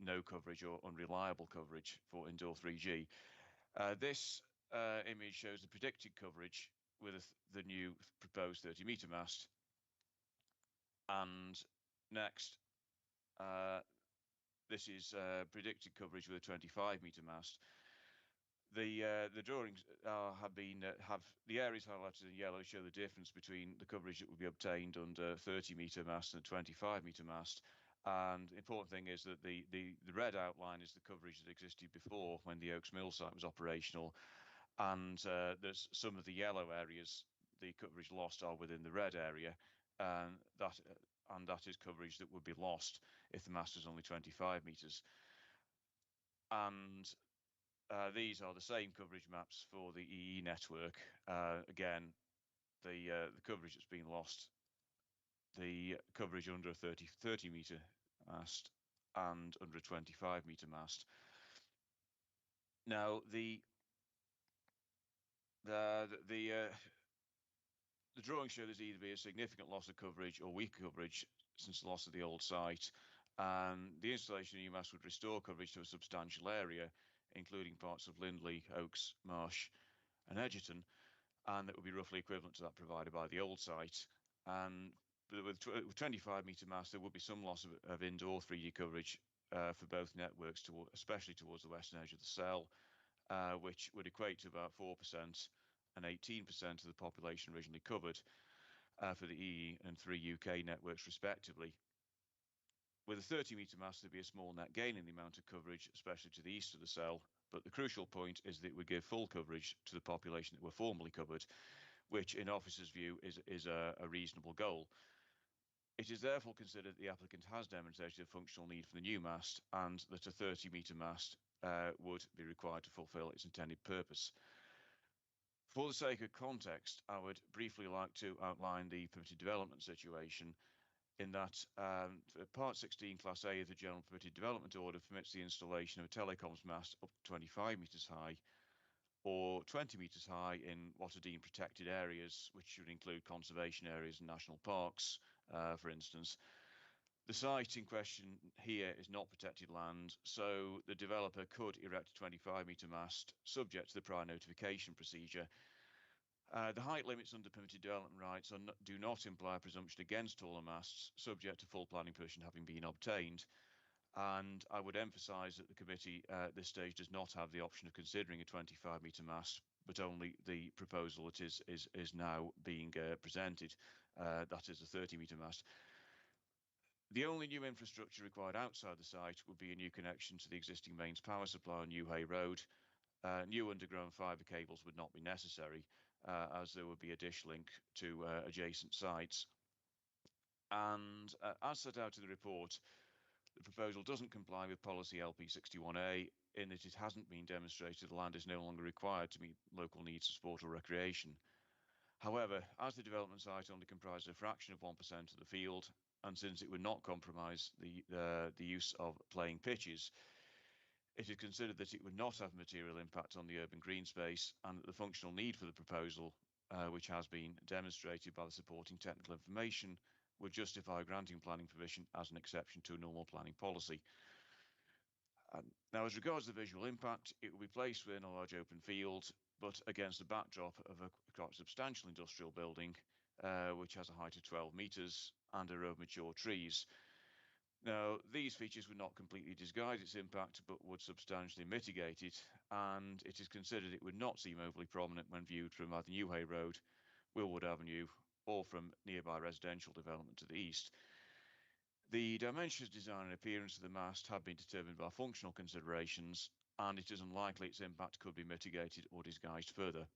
Speaker 14: no coverage or unreliable coverage for indoor 3G. This image shows the predicted coverage with the new proposed 30-metre mast. And next, this is predicted coverage with a 25-metre mast. The drawings have the areas highlighted in yellow show the difference between the coverage that would be obtained under 30-metre mast and 25-metre mast. And the important thing is that the red outline is the coverage that existed before when the Oaks Mill site was operational, and there's some of the yellow areas, the coverage lost are within the red area, and that is coverage that would be lost if the mast was only 25 metres. And these are the same coverage maps for the EE network. Again, the coverage that's been lost, the coverage under a 30 metre mast and under a 25 metre mast. Now, the drawing show there's either be a significant loss of coverage or weak coverage since the loss of the old site, and the installation of new mast would restore coverage to a substantial area, including parts of Lindley, Oaks, Marsh and Edgerton, and that would be roughly equivalent to that provided by the old site. And with 25-metre mast, there would be some loss of indoor 3D coverage for both networks, especially towards the western edge of the cell, which would equate to about 4% and 18% of the population originally covered for the EE and 3 UK networks respectively. With a 30-metre mast, there'd be a small net gain in the amount of coverage, especially to the east of the cell, but the crucial point is that it would give full coverage to the population that were formerly covered, which in officers' view is a reasonable goal. It is therefore considered that the applicant has demonstrated a functional need for the new mast, and that a 30-metre mast would be required to fulfil its intended purpose. For the sake of context, I would briefly like to outline the permitted development situation, in that Part 16 Class A of the General Permitted Development Order permits the installation of a telecoms mast up to 25 metres high or 20 metres high in what are deemed protected areas, which should include conservation areas and national parks, for instance. The site in question here is not protected land, so the developer could erect a 25-metre mast subject to the prior notification procedure. The height limits under permitted development rights do not imply a presumption against taller masts, subject to full planning permission having been obtained. And I would emphasise that the committee at this stage does not have the option of considering a 25-metre mast, but only the proposal that is now being presented, that is a 30-metre mast. The only new infrastructure required outside the site would be a new connection to the existing mains power supply on New Hay Road. New underground fibre cables would not be necessary, as there would be a dish link to adjacent sites. And as set out in the report, the proposal doesn't comply with policy LP61A in that it hasn't been demonstrated the land is no longer required to meet local needs for sport or recreation. However, as the development site only comprises a fraction of 1% of the field, and since it would not compromise the use of playing pitches, it is considered that it would not have material impact on the urban green space, and that the functional need for the proposal, which has been demonstrated by the supporting technical information, would justify granting planning permission as an exception to a normal planning policy. Now, as regards the visual impact, it will be placed within a large open field, but against the backdrop of a quite substantial industrial building, which has a height of 12 metres and a row of mature trees. Now, these features would not completely disguise its impact, but would substantially mitigate it, and it is considered it would not seem overly prominent when viewed from either New Hay Road, Willwood Avenue, or from nearby residential development to the east. The dimensions, design and appearance of the mast have been determined by functional considerations, and it is unlikely its impact could be mitigated or disguised further.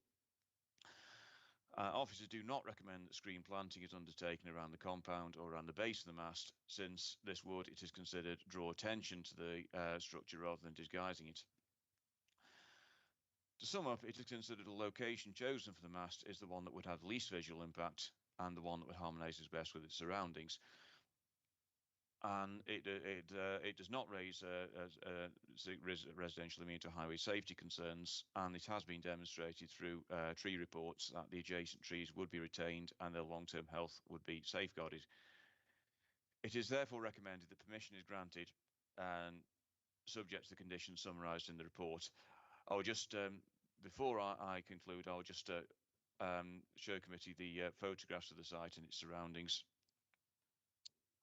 Speaker 14: Officers do not recommend that screen planting is undertaken around the compound or around the base of the mast, since this would, it is considered, draw attention to the structure rather than disguising it. To sum up, it is considered the location chosen for the mast is the one that would have the least visual impact and the one that would harmonise as best with its surroundings. And it does not raise residential immediate highway safety concerns, and it has been demonstrated through tree reports that the adjacent trees would be retained and their long-term health would be safeguarded. It is therefore recommended that permission is granted, and subject to the conditions summarised in the report. I'll just, before I conclude, I'll just show committee the photographs of the site and its surroundings.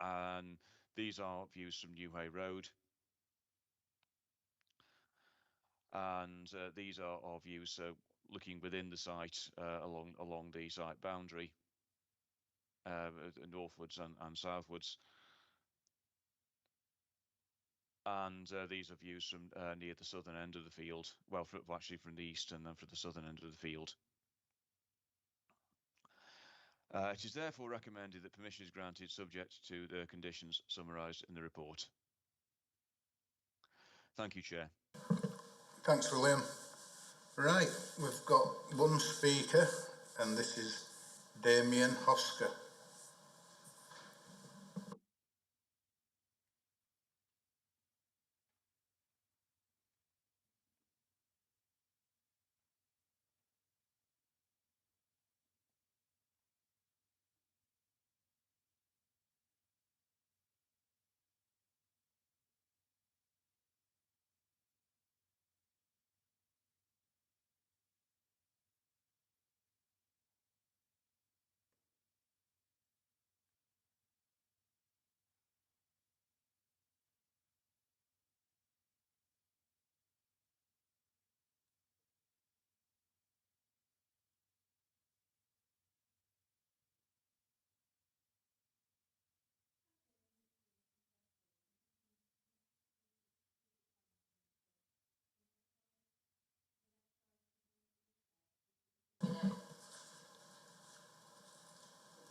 Speaker 14: And these are views from New Hay Road. and these are our views. So looking within the site along the site boundary, northwards and southwards. And these are views from near the southern end of the field. Well, actually from the east and then from the southern end of the field. It is therefore recommended that permission is granted subject to the conditions summarised in the report. Thank you, Chair.
Speaker 1: Thanks, William. Right, we've got one speaker, and this is Damien Hosker.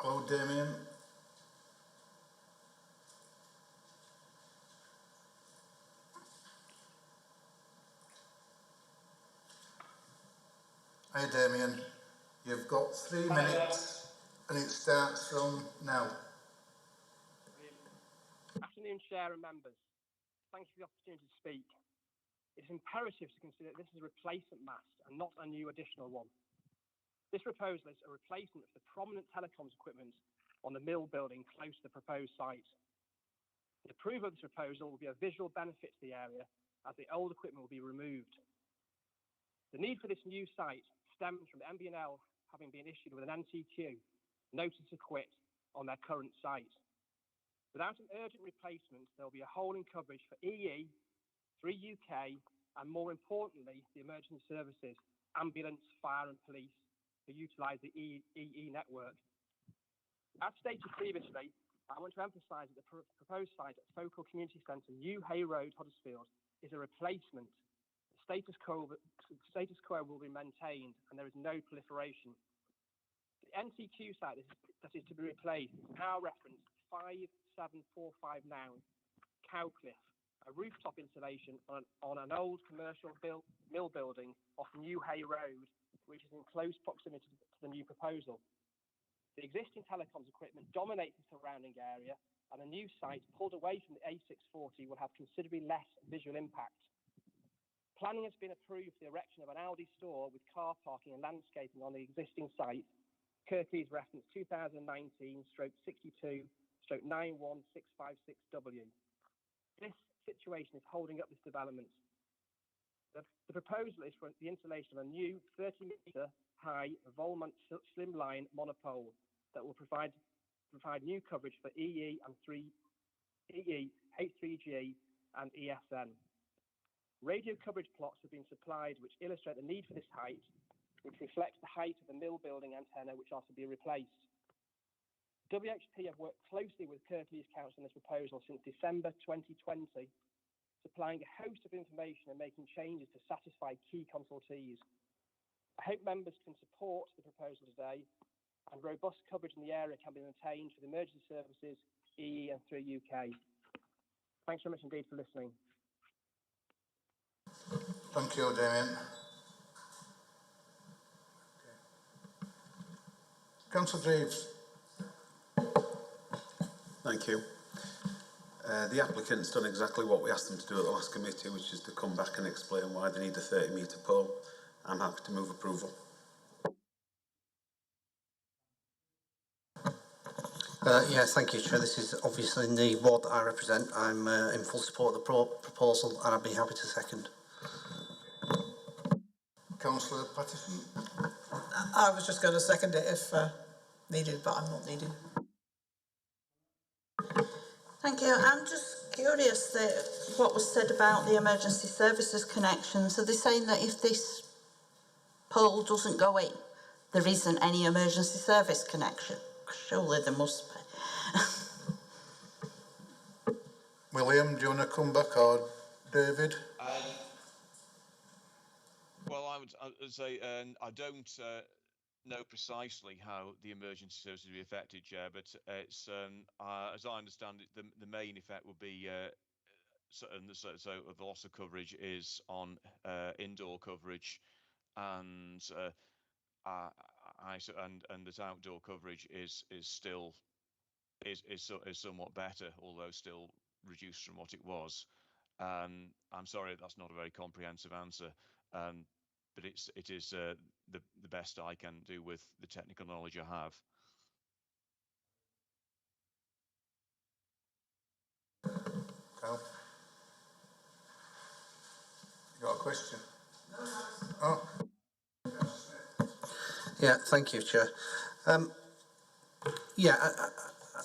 Speaker 1: Hello, Damien. Hi, Damien. You've got 3 minutes, and it starts from now.
Speaker 15: Good afternoon, Chair and members. Thank you for the opportunity to speak. It is imperative to consider this as a replacement mast and not a new additional one. This proposal is a replacement for the prominent telecoms equipment on the mill building close to the proposed site. The approval of this proposal will be a visual benefit to the area as the old equipment will be removed. The need for this new site stems from the MBNL having been issued with an NTQ, notice to quit, on their current site. Without an urgent replacement, there will be a hole in coverage for EE, 3UK, and more importantly, the emergency services, ambulance, fire and police, who utilise the EE network. As stated previously, I want to emphasise that the proposed site at Focal Community Centre, New Hay Road, Huddersfield, is a replacement. The status quo will be maintained and there is no proliferation. The NTQ site that is to be replaced is now referenced 5749 Cowcliff, a rooftop installation on an old commercial mill building off New Hay Road, which is in close proximity to the new proposal. The existing telecoms equipment dominates the surrounding area, and a new site pulled away from the A640 will have considerably less visual impact. Planning has been approved for the erection of an Aldi store with car parking and landscaping on the existing site, Kirklees reference 2019/62/91656W. This situation is holding up this development. The proposal is for the installation of a new 30-metre high Volmont slimline monopole that will provide new coverage for EE and H3G and ESN. Radio coverage plots have been supplied which illustrate the need for this height, which reflects the height of the mill building antenna which are to be replaced. WHP have worked closely with Kirklees Council on this proposal since December 2020, supplying a host of information and making changes to satisfy key consultees. I hope members can support the proposal today and robust coverage in the area can be maintained for the emergency services, EE and 3UK. Thanks very much indeed for listening.
Speaker 1: Thank you, Damien. Councillor Greaves.
Speaker 9: Thank you. The applicant's done exactly what we asked them to do at the last committee, which is to come back and explain why they need a 30-metre pole. I'm happy to move approval.
Speaker 2: Yes, thank you, Chair. This is obviously in the ward that I represent. I'm in full support of the proposal and I'd be happy to second.
Speaker 1: Councillor Pattison.
Speaker 4: I was just going to second it if needed, but I'm not needed.
Speaker 12: Thank you. I'm just curious that what was said about the emergency services connection. So they're saying that if this pole doesn't go in, there isn't any emergency service connection. Surely there must be.
Speaker 1: William, do you want to come back, or David?
Speaker 14: Well, I would say I don't know precisely how the emergency services will be affected, Chair, but it's as I understand it, the main effect will be so the loss of coverage is on indoor coverage, and and this outdoor coverage is still is somewhat better, although still reduced from what it was. I'm sorry, that's not a very comprehensive answer, but it is the best I can do with the technical knowledge I have.
Speaker 1: Carl? You got a question? Oh.
Speaker 2: Yeah, thank you, Chair.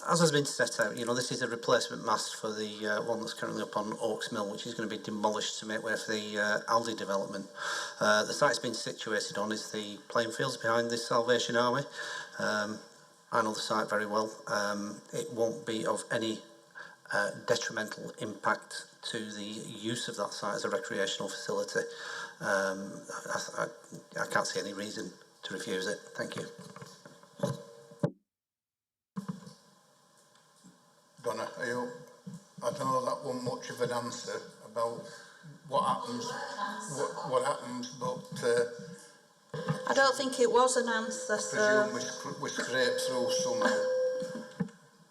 Speaker 2: As has been set out, this is a replacement mast for the one that's currently up on Oaks Mill, which is going to be demolished to make way for the Aldi development. The site it's been situated on is the playing fields behind the Salvation Army. I know the site very well. It won't be of any detrimental impact to the use of that site as a recreational facility. I can't see any reason to refuse it. Thank you.
Speaker 1: Donna, I know that wasn't much of an answer about what happens, but
Speaker 12: I don't think it was an answer,
Speaker 1: I presume we scraped through somehow.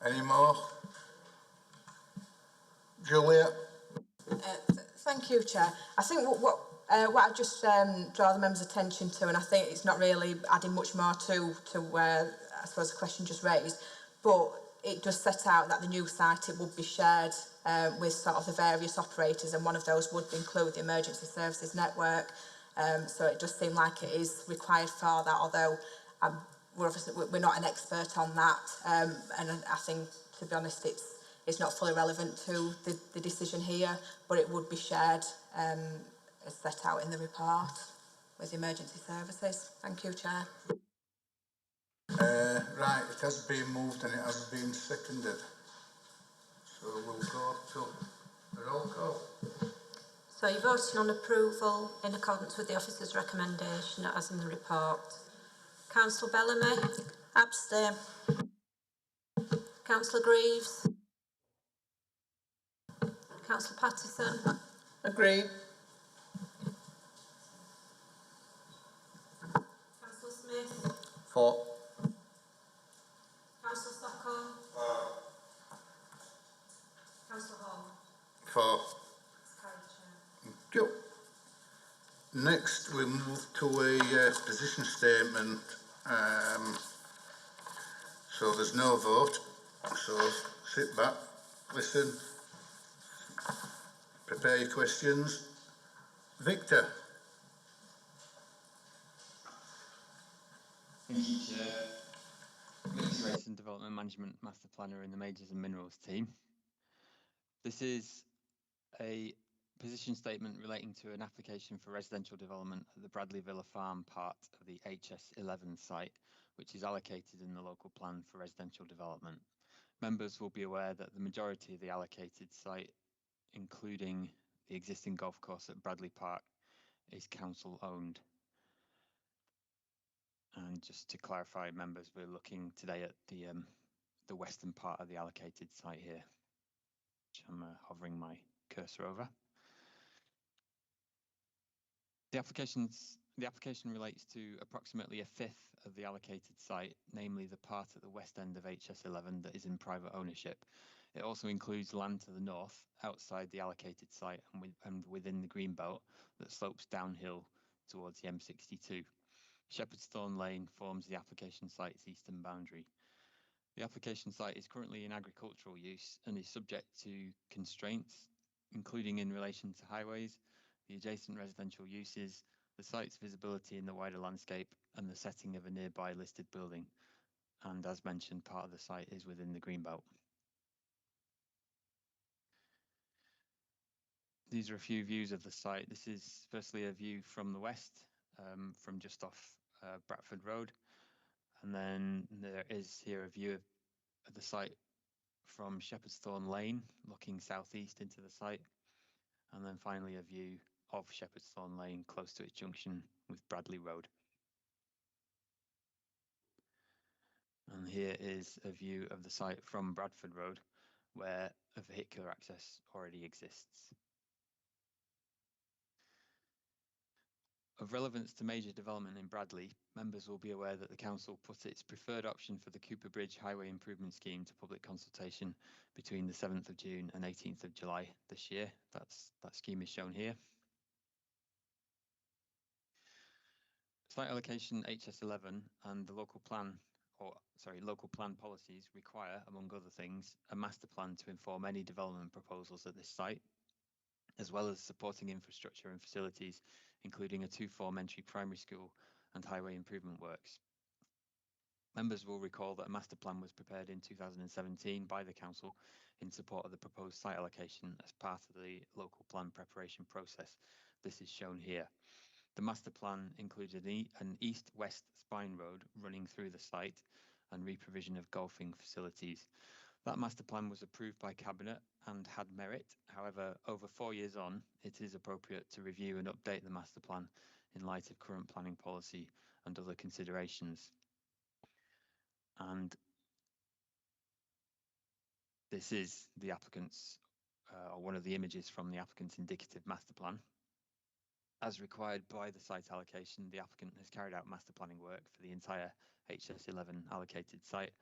Speaker 1: Any more? Julia?
Speaker 13: Thank you, Chair. I think what I just draw the members' attention to, and I think it's not really adding much more to I suppose the question just raised, but it does set out that the new site, it would be shared with sort of the various operators, and one of those would include the emergency services network. So it does seem like it is required for that, although we're not an expert on that, and I think, to be honest, it's not fully relevant to the decision here, but it would be shared as set out in the report with the emergency services. Thank you, Chair.
Speaker 1: Right, it has been moved and it has been seconded. So we'll go to the roll call.
Speaker 11: So you're voting on approval in accordance with the officer's recommendation as in the report. Councillor Bellamy?
Speaker 12: Abstain.
Speaker 11: Councillor Greaves? Councillor Pattison?
Speaker 4: Agreed.
Speaker 11: Councillor Smith?
Speaker 2: For.
Speaker 11: Councillor Stockhall? Councillor Hall?
Speaker 1: For.
Speaker 11: Carried, Chair.
Speaker 1: Thank you. Next, we move to a position statement. So there's no vote. So sit back, listen, prepare your questions. Victor.
Speaker 16: Thank you, Chair. Community Race and Development Management Master Planner in the Majors and Minerals team. This is a position statement relating to an application for residential development at the Bradley Villa Farm part of the HS11 site, which is allocated in the local plan for residential development. Members will be aware that the majority of the allocated site, including the existing golf course at Bradley Park, is council owned. And just to clarify, members, we're looking today at the western part of the allocated site here, which I'm hovering my cursor over. The application relates to approximately a fifth of the allocated site, namely the part at the west end of HS11 that is in private ownership. It also includes land to the north, outside the allocated site and within the greenbelt that slopes downhill towards the M62. Shepherdstone Lane forms the application site's eastern boundary. The application site is currently in agricultural use and is subject to constraints, including in relation to highways, the adjacent residential uses, the site's visibility in the wider landscape, and the setting of a nearby listed building. And as mentioned, part of the site is within the greenbelt. These are a few views of the site. This is firstly a view from the west, from just off Bradford Road. And then there is here a view of the site from Shepherd's Thorn Lane, looking southeast into the site. And then finally a view of Shepherd's Thorn Lane close to its junction with Bradley Road. And here is a view of the site from Bradford Road, where a vehicular access already exists. Of relevance to major development in Bradley, members will be aware that the Council put its preferred option for the Cooper Bridge Highway Improvement Scheme to public consultation between the 7th of June and 18th of July this year. That scheme is shown here. Site allocation HS11 and the local plan policies require, among other things, a master plan to inform any development proposals at this site, as well as supporting infrastructure and facilities, including a 2-form entry primary school and highway improvement works. Members will recall that a master plan was prepared in 2017 by the Council in support of the proposed site allocation as part of the local plan preparation process. This is shown here. The master plan included an east-west spine road running through the site and reprovision of golfing facilities. That master plan was approved by Cabinet and had merit. However, over 4 years on, it is appropriate to review and update the master plan in light of current planning policy and other considerations. And this is the applicant's, or one of the images from the applicant's indicative master plan. As required by the site allocation, the applicant has carried out master planning work for the entire HS11 allocated site.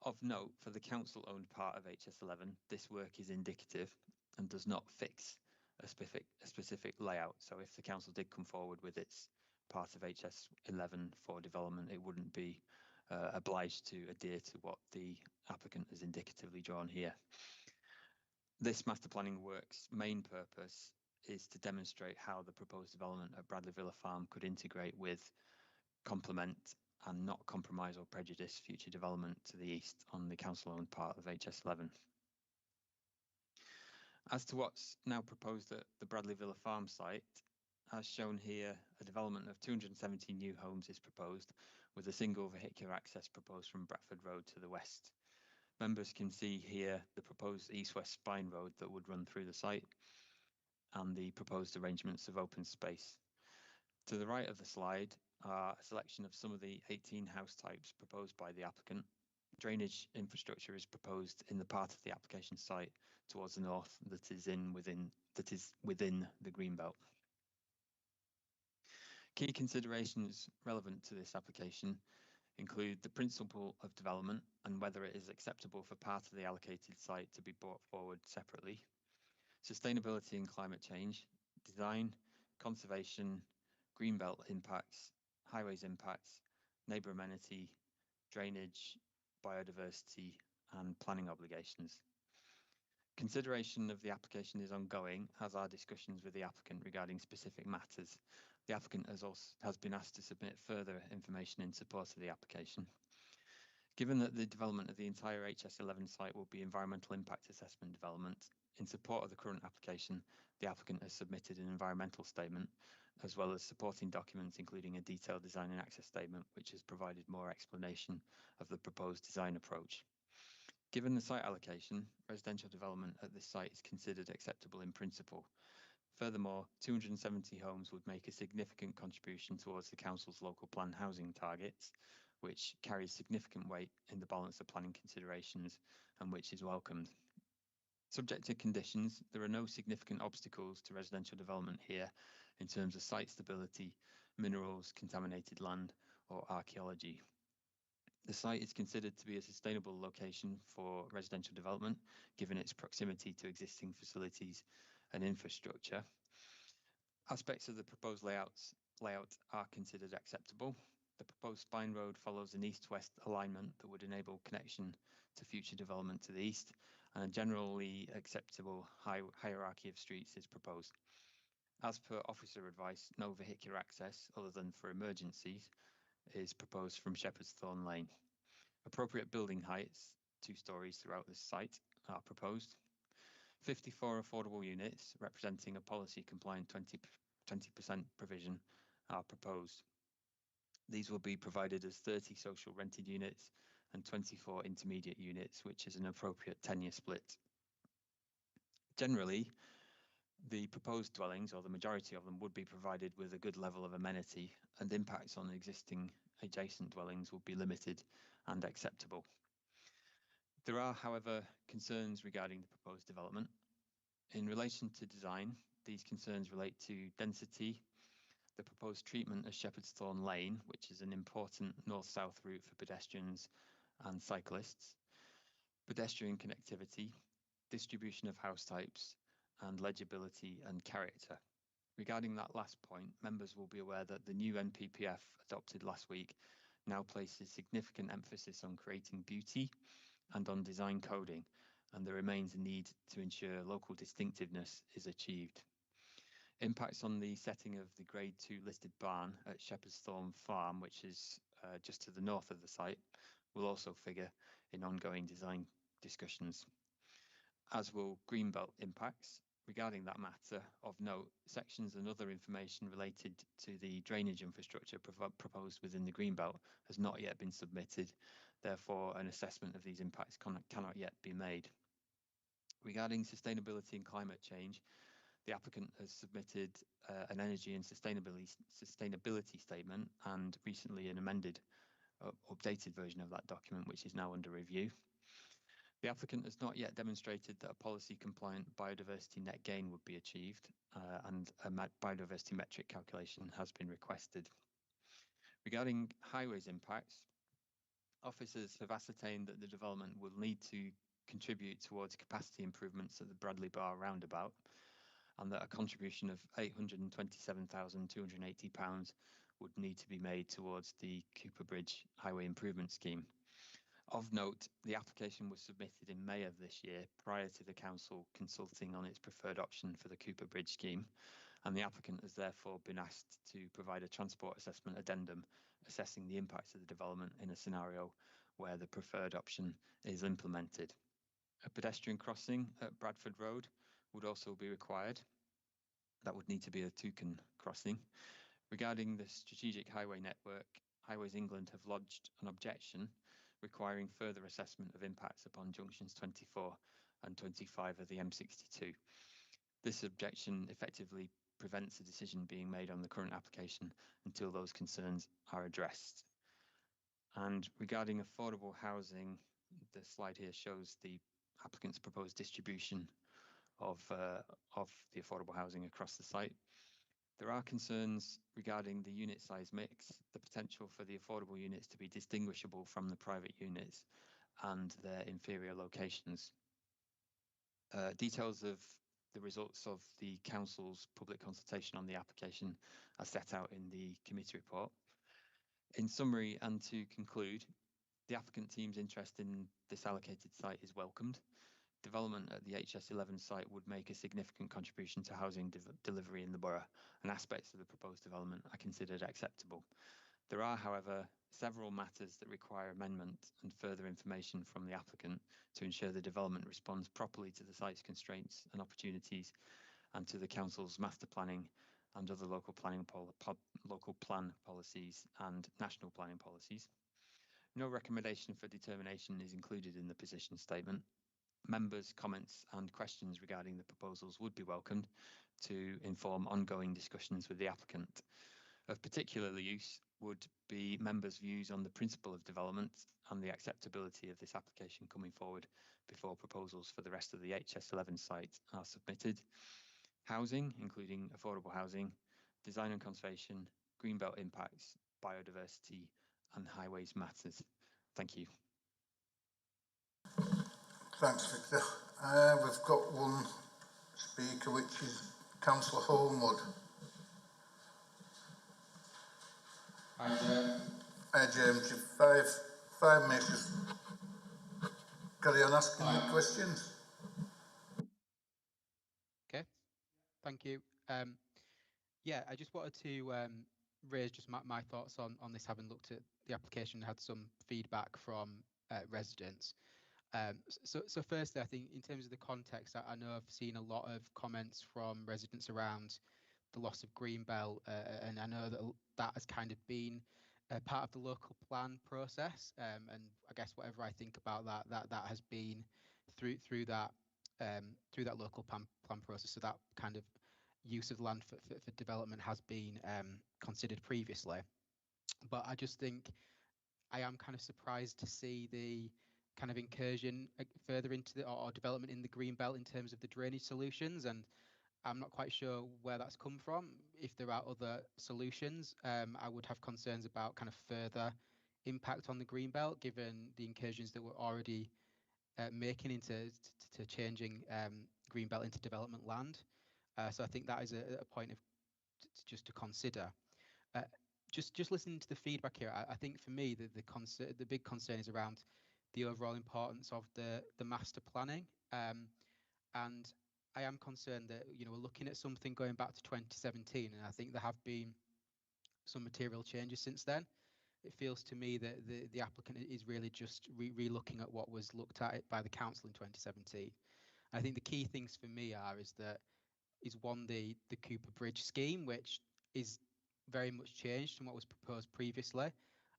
Speaker 16: Of note, for the council-owned part of HS11, this work is indicative and does not fix a specific layout. So if the council did come forward with its part of HS11 for development, it wouldn't be obliged to adhere to what the applicant has indicatively drawn here. This master planning work's main purpose is to demonstrate how the proposed development at Bradley Villa Farm could integrate with, complement and not compromise or prejudice future development to the east on the council-owned part of HS11. As to what's now proposed at the Bradley Villa Farm site, as shown here, a development of 270 new homes is proposed, with a single vehicular access proposed from Bradford Road to the west. Members can see here the proposed east-west spine road that would run through the site and the proposed arrangements of open space. To the right of the slide are a selection of some of the 18 house types proposed by the applicant. Drainage infrastructure is proposed in the part of the application site towards the north that is within the greenbelt. Key considerations relevant to this application include the principle of development and whether it is acceptable for part of the allocated site to be brought forward separately, sustainability and climate change, design, conservation, greenbelt impacts, highways impacts, neighbour amenity, drainage, biodiversity, and planning obligations. Consideration of the application is ongoing, as are discussions with the applicant regarding specific matters. The applicant has been asked to submit further information in support of the application. Given that the development of the entire HS11 site will be environmental impact assessment development, in support of the current application, the applicant has submitted an environmental statement, as well as supporting documents, including a detailed design and access statement, which has provided more explanation of the proposed design approach. Given the site allocation, residential development at this site is considered acceptable in principle. Furthermore, 270 homes would make a significant contribution towards the council's local plan housing targets, which carries significant weight in the balance of planning considerations and which is welcomed. Subject to conditions, there are no significant obstacles to residential development here in terms of site stability, minerals, contaminated land, or archaeology. The site is considered to be a sustainable location for residential development, given its proximity to existing facilities and infrastructure. Aspects of the proposed layout are considered acceptable. The proposed spine road follows an east-west alignment that would enable connection to future development to the east, and a generally acceptable hierarchy of streets is proposed. As per officer advice, no vehicular access, other than for emergencies, is proposed from Shepherd's Thorn Lane. Appropriate building heights, 2 stories throughout this site, are proposed. 54 affordable units representing a policy compliant 20% provision are proposed. These will be provided as 30 social rented units and 24 intermediate units, which is an appropriate 10-year split. Generally, the proposed dwellings, or the majority of them, would be provided with a good level of amenity, and impacts on existing adjacent dwellings would be limited and acceptable. There are, however, concerns regarding the proposed development. In relation to design, these concerns relate to density, the proposed treatment of Shepherd's Thorn Lane, which is an important north-south route for pedestrians and cyclists, pedestrian connectivity, distribution of house types, and legibility and character. Regarding that last point, members will be aware that the new NPPF adopted last week now places significant emphasis on creating beauty and on design coding, and there remains a need to ensure local distinctiveness is achieved. Impacts on the setting of the Grade 2 listed barn at Shepherd's Thorn Farm, which is just to the north of the site, will also figure in ongoing design discussions, as will greenbelt impacts. Regarding that matter, of note, sections and other information related to the drainage infrastructure proposed within the greenbelt has not yet been submitted. Therefore, an assessment of these impacts cannot yet be made. Regarding sustainability and climate change, the applicant has submitted an energy and sustainability statement, and recently an amended, updated version of that document, which is now under review. The applicant has not yet demonstrated that a policy-compliant biodiversity net gain would be achieved, and a biodiversity metric calculation has been requested. Regarding highways impacts, officers have ascertained that the development will need to contribute towards capacity improvements at the Bradley Bar roundabout, and that a contribution of £827,280 would need to be made towards the Cooper Bridge Highway Improvement Scheme. Of note, the application was submitted in May of this year, prior to the council consulting on its preferred option for the Cooper Bridge scheme, and the applicant has therefore been asked to provide a transport assessment addendum assessing the impacts of the development in a scenario where the preferred option is implemented. A pedestrian crossing at Bradford Road would also be required. That would need to be a toucan crossing. Regarding the strategic highway network, Highways England have lodged an objection requiring further assessment of impacts upon junctions 24 and 25 of the M62. This objection effectively prevents a decision being made on the current application until those concerns are addressed. And regarding affordable housing, the slide here shows the applicant's proposed distribution of the affordable housing across the site. There are concerns regarding the unit size mix, the potential for the affordable units to be distinguishable from the private units, and their inferior locations. Details of the results of the council's public consultation on the application are set out in the committee report. In summary, and to conclude, the applicant team's interest in this allocated site is welcomed. Development at the HS11 site would make a significant contribution to housing delivery in the borough, and aspects of the proposed development are considered acceptable. There are, however, several matters that require amendment and further information from the applicant to ensure the development responds properly to the site's constraints and opportunities, and to the council's master planning and other local plan policies and national planning policies. No recommendation for determination is included in the position statement. Members' comments and questions regarding the proposals would be welcomed to inform ongoing discussions with the applicant. Of particular use would be members' views on the principle of development and the acceptability of this application coming forward before proposals for the rest of the HS11 site are submitted. Housing, including affordable housing, design and conservation, greenbelt impacts, biodiversity, and highways matters. Thank you.
Speaker 1: Thanks, Victor. We've got one speaker, which is Councillor Homewood.
Speaker 17: Hi, Chair.
Speaker 1: Hi, James. You've 5 minutes. Just carry on asking your questions.
Speaker 17: Okay, thank you. Yeah, I just wanted to raise just my thoughts on this, having looked at the application and had some feedback from residents. So firstly, I think in terms of the context, I know I've seen a lot of comments from residents around the loss of Greenbelt, and I know that that has kind of been part of the local plan process. And I guess whatever I think about that has been through that local plan process. So that kind of use of land for development has been considered previously. But I just think I am kind of surprised to see the kind of incursion further into the or development in the green belt in terms of the drainage solutions, and I'm not quite sure where that's come from. If there are other solutions, I would have concerns about kind of further impact on the green belt, given the incursions that we're already making into changing green belt into development land. So I think that is a point of just to consider. Just listening to the feedback here, I think for me the big concern is around the overall importance of the master planning, and I am concerned that we're looking at something going back to 2017, and I think there have been some material changes since then. It feels to me that the applicant is really just re-looking at what was looked at by the council in 2017. I think the key things for me is one, the Cooper Bridge scheme, which is very much changed from what was proposed previously.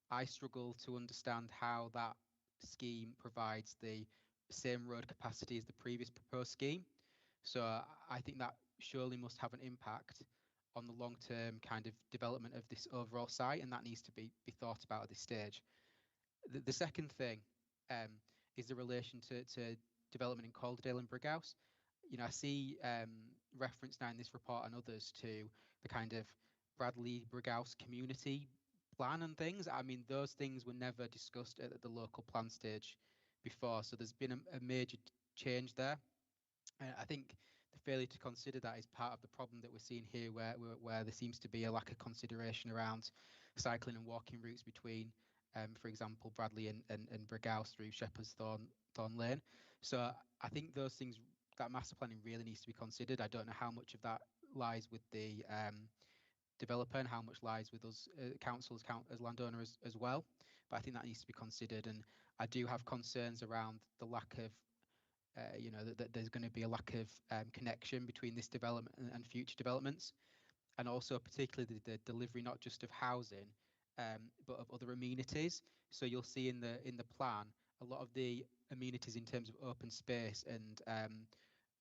Speaker 17: I struggle to understand how that scheme provides the same road capacity as the previous proposed scheme. So I think that surely must have an impact on the long-term kind of development of this overall site, and that needs to be thought about at this stage. The second thing is the relation to development in Calderdale and Brighouse. I see reference now in this report and others to the kind of Bradley Brighouse community plan and things. I mean, those things were never discussed at the local plan stage before, so there's been a major change there. I think the failure to consider that is part of the problem that we're seeing here, where there seems to be a lack of consideration around cycling and walking routes between, for example, Bradley and Brighouse through Shepherd's Thorn Lane. So I think those things, that master planning really needs to be considered. I don't know how much of that lies with the developer and how much lies with us councils as landowners as well, but I think that needs to be considered. And I do have concerns around the lack of that there's going to be a lack of connection between this development and future developments, and also particularly the delivery not just of housing but of other amenities. So you'll see in the plan a lot of the amenities in terms of open space and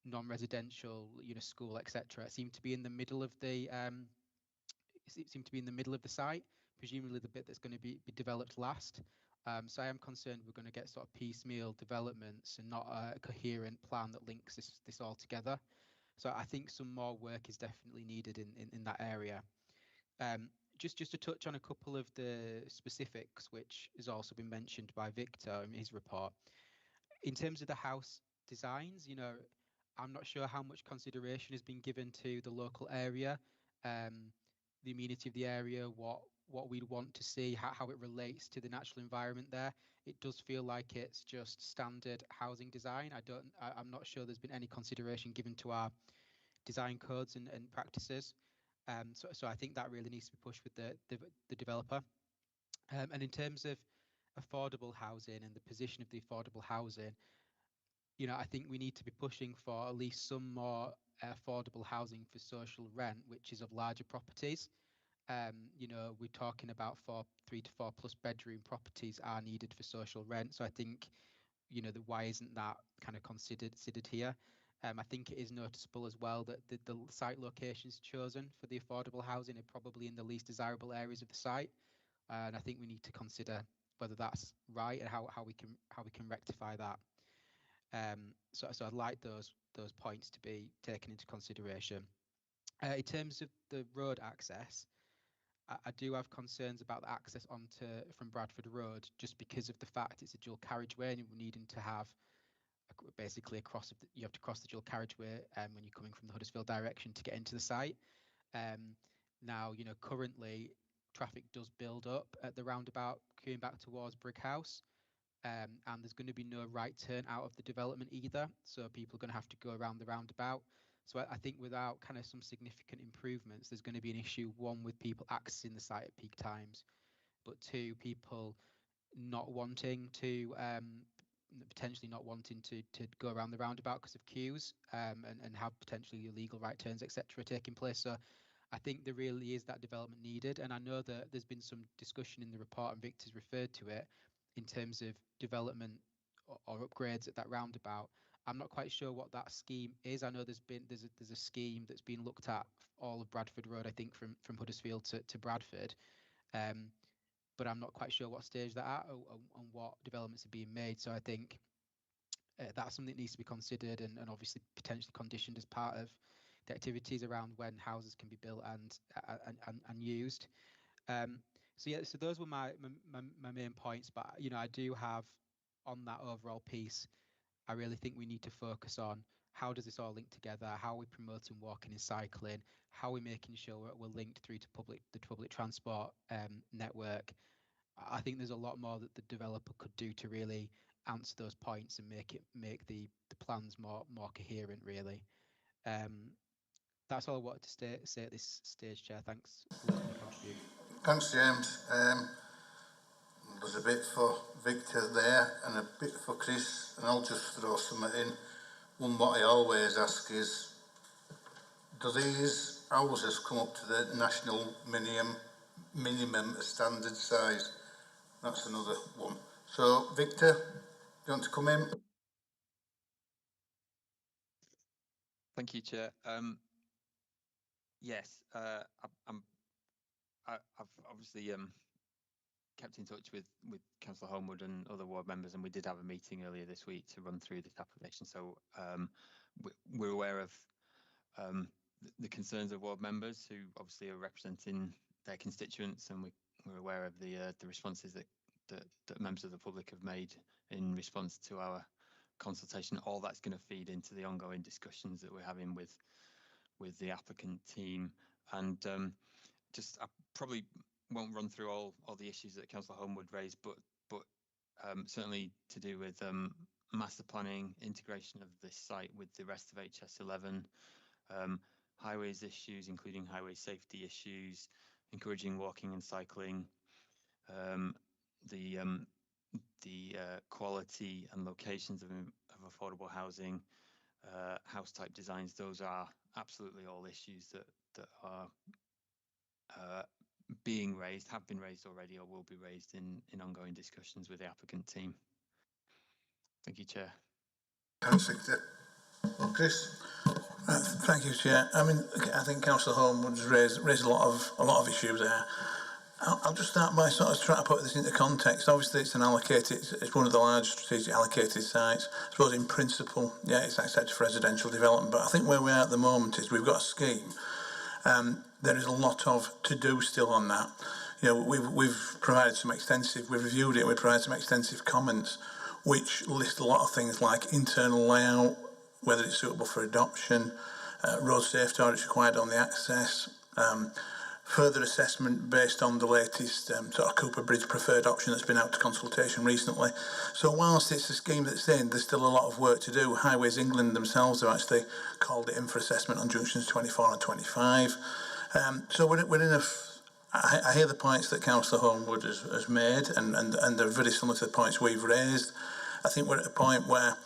Speaker 17: non-residential, school, etc., seem to be in the middle of the site, presumably the bit that's going to be developed last. So I am concerned we're going to get sort of piecemeal developments and not a coherent plan that links this all together. So I think some more work is definitely needed in that area. Just to touch on a couple of the specifics, which has also been mentioned by Victor in his report. In terms of the house designs, I'm not sure how much consideration has been given to the local area, the amenity of the area, what we'd want to see, how it relates to the natural environment there. It does feel like it's just standard housing design. I'm not sure there's been any consideration given to our design codes and practices. So I think that really needs to be pushed with the developer. And in terms of affordable housing and the position of the affordable housing, I think we need to be pushing for at least some more affordable housing for social rent, which is of larger properties. We're talking about 3 to 4 plus bedroom properties are needed for social rent. So I think, why isn't that kind of considered here? I think it is noticeable as well that the site locations chosen for the affordable housing are probably in the least desirable areas of the site, and I think we need to consider whether that's right and how we can rectify that. So I'd like those points to be taken into consideration. In terms of the road access, I do have concerns about the access from Bradford Road, just because of the fact it's a dual carriageway and we're needing to have basically you have to cross the dual carriageway when you're coming from the Huddersfield direction to get into the site. Now, currently traffic does build up at the roundabout going back towards Brighouse, and there's going to be no right turn out of the development either, so people are going to have to go around the roundabout. So I think without kind of some significant improvements, there's going to be an issue, one, with people accessing the site at peak times, but two, people not wanting to potentially not wanting to go around the roundabout because of queues and have potentially illegal right turns, etc. taking place. So I think there really is that development needed. And I know that there's been some discussion in the report, and Victor's referred to it, in terms of development or upgrades at that roundabout. I'm not quite sure what that scheme is. I know there's a scheme that's been looked at all of Bradford Road, I think, from Huddersfield to Bradford. But I'm not quite sure what stage that at and what developments are being made. So I think that's something that needs to be considered and obviously potentially conditioned as part of the activities around when houses can be built and used. So yeah, so those were my main points. But I do have on that overall piece, I really think we need to focus on how does this all link together? How are we promoting walking and cycling? How are we making sure we're linked through to the public transport network? I think there's a lot more that the developer could do to really answer those points and make the plans more coherent, really. That's all I wanted to say at this stage, Chair. Thanks for letting me contribute.
Speaker 1: Thanks, James. There's a bit for Victor there and a bit for Chris, and I'll just throw something in. One what I always ask is, do these houses come up to the national minimum standard size? That's another one. So, Victor, do you want to come in?
Speaker 16: Thank you, Chair. Yes, I've obviously kept in touch with Councillor Homewood and other ward members, and we did have a meeting earlier this week to run through this application. So we're aware of the concerns of ward members who obviously are representing their constituents, and we're aware of the responses that members of the public have made in response to our consultation. All that's going to feed into the ongoing discussions that we're having with the applicant team. And I probably won't run through all the issues that Councillor Homewood raised, but certainly to do with master planning, integration of this site with the rest of HS11, highways issues, including highway safety issues, encouraging walking and cycling, the quality and locations of affordable housing, house type designs. Those are absolutely all issues that are being raised, have been raised already, or will be raised in ongoing discussions with the applicant team. Thank you, Chair.
Speaker 1: Thanks, Victor. Chris?
Speaker 10: Thank you, Chair. I mean, I think Councillor Homewood's raised a lot of issues there. I'll just start by sort of trying to put this into context. Obviously, it's it's one of the large strategic allocated sites. I suppose in principle, yeah, it's accepted for residential development. But I think where we are at the moment is we've got a scheme. There is a lot to do still on that. We've provided we've reviewed it, we've provided some extensive comments, which list a lot of things like internal layout, whether it's suitable for adoption, road safety audits required on the access, further assessment based on the latest sort of Cooper Bridge preferred option that's been out to consultation recently. So whilst it's a scheme that's in, there's still a lot of work to do. Highways England themselves have actually called it in for assessment on junctions 24 and 25. So we're in I hear the points that Councillor Homewood has made, and they're very similar to the points we've raised. I think we're at a point where,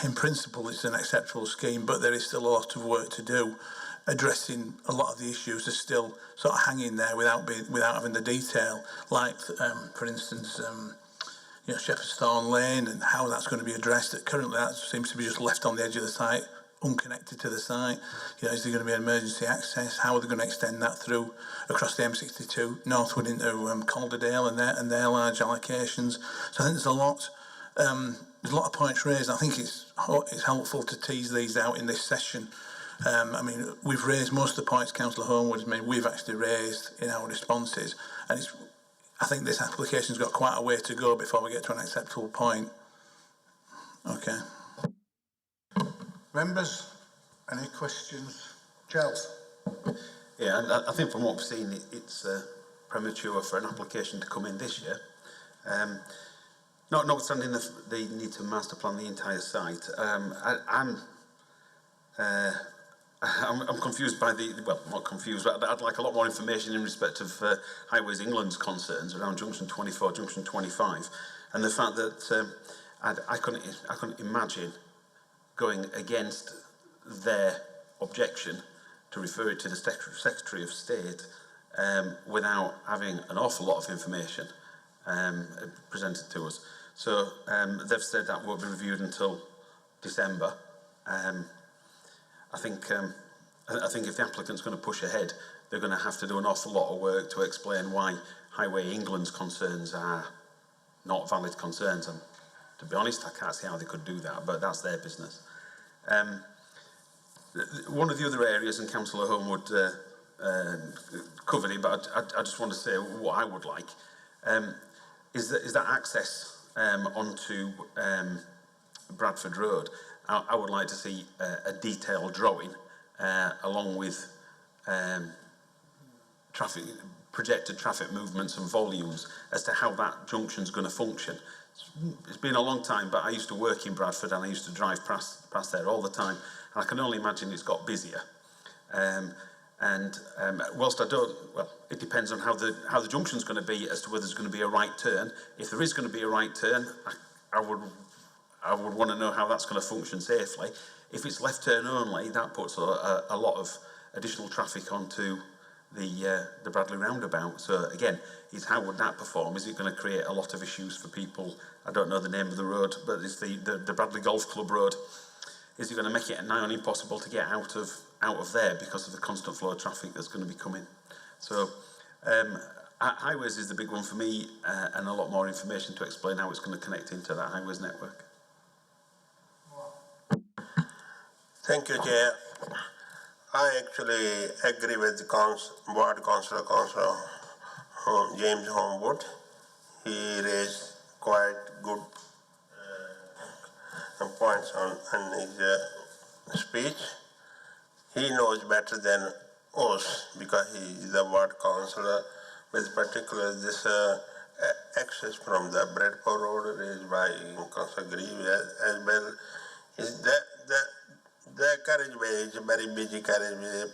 Speaker 10: in principle, it's an acceptable scheme, but there is still a lot of work to do. Addressing a lot of the issues are still sort of hanging there without having the detail, like, for instance, Shepherd's Thorn Lane and how that's going to be addressed. Currently, that seems to be just left on the edge of the site, unconnected to the site. Is there going to be an emergency access? How are they going to extend that through across the M62 northward into Calderdale and their large allocations? So I think there's a lot of points raised. I think it's helpful to tease these out in this session. I mean, we've raised most of the points Councillor Homewood has made, we've actually raised in our responses, and I think this application's got quite a way to go before we get to an acceptable point. Okay.
Speaker 1: Members, any questions? Charles?
Speaker 9: Yeah, I think from what we've seen, it's premature for an application to come in this year. Notwithstanding the need to master plan the entire site, I'm confused by not confused, but I'd like a lot more information in respect of Highways England's concerns around Junction 24, Junction 25, and the fact that I couldn't imagine going against their objection to refer it to the Secretary of State without having an awful lot of information presented to us. So they've said that won't be reviewed until December. I think if the applicant's going to push ahead, they're going to have to do an awful lot of work to explain why Highway England's concerns are not valid concerns. And to be honest, I can't see how they could do that, but that's their business. One of the other areas, and Councillor Homewood covered it, but I just want to say what I would like, is that access onto Bradford Road. I would like to see a detailed drawing along with projected traffic movements and volumes as to how that junction's going to function. It's been a long time, but I used to work in Bradford and I used to drive past there all the time, and I can only imagine it's got busier. Whilst I don't, well, it depends on how the junction's going to be as to whether there's going to be a right turn. If there is going to be a right turn, I would want to know how that's going to function safely. If it's left turn only, that puts a lot of additional traffic onto the Bradley roundabout. So again, how would that perform? Is it going to create a lot of issues for people? I don't know the name of the road, but it's the Bradley Golf Club Road. Is it going to make it nigh on impossible to get out of there because of the constant flow of traffic that's going to be coming? So highways is the big one for me, and a lot more information to explain how it's going to connect into that highways network.
Speaker 3: Thank you, Chair. I actually agree with the Ward Councillor James Homewood. He raised quite good points in his speech. He knows better than us because he is the Ward Councillor, with particular this access from the Bradford Road raised by Councillor Grieve as well. Is the carriageway is a very busy carriageway,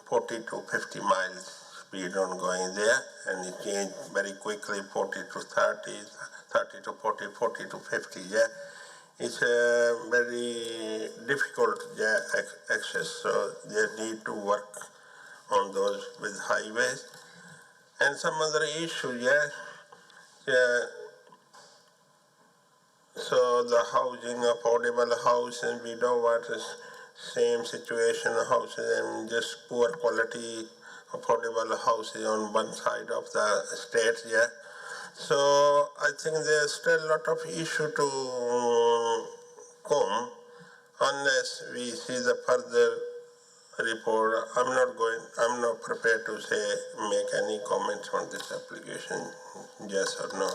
Speaker 3: 40 to 50 miles speed on going there, and it changed very quickly, 40 to 30, 30 to 40, 40 to 50, yeah. It's a very difficult access, so they need to work on those with highways. And some other issues, so the housing, affordable housing, we don't want the same situation houses and just poor quality affordable houses on one side of the state, yeah. So I think there's still a lot of issue to come unless we see the further report. I'm not prepared to make any comments on this application, yes or no.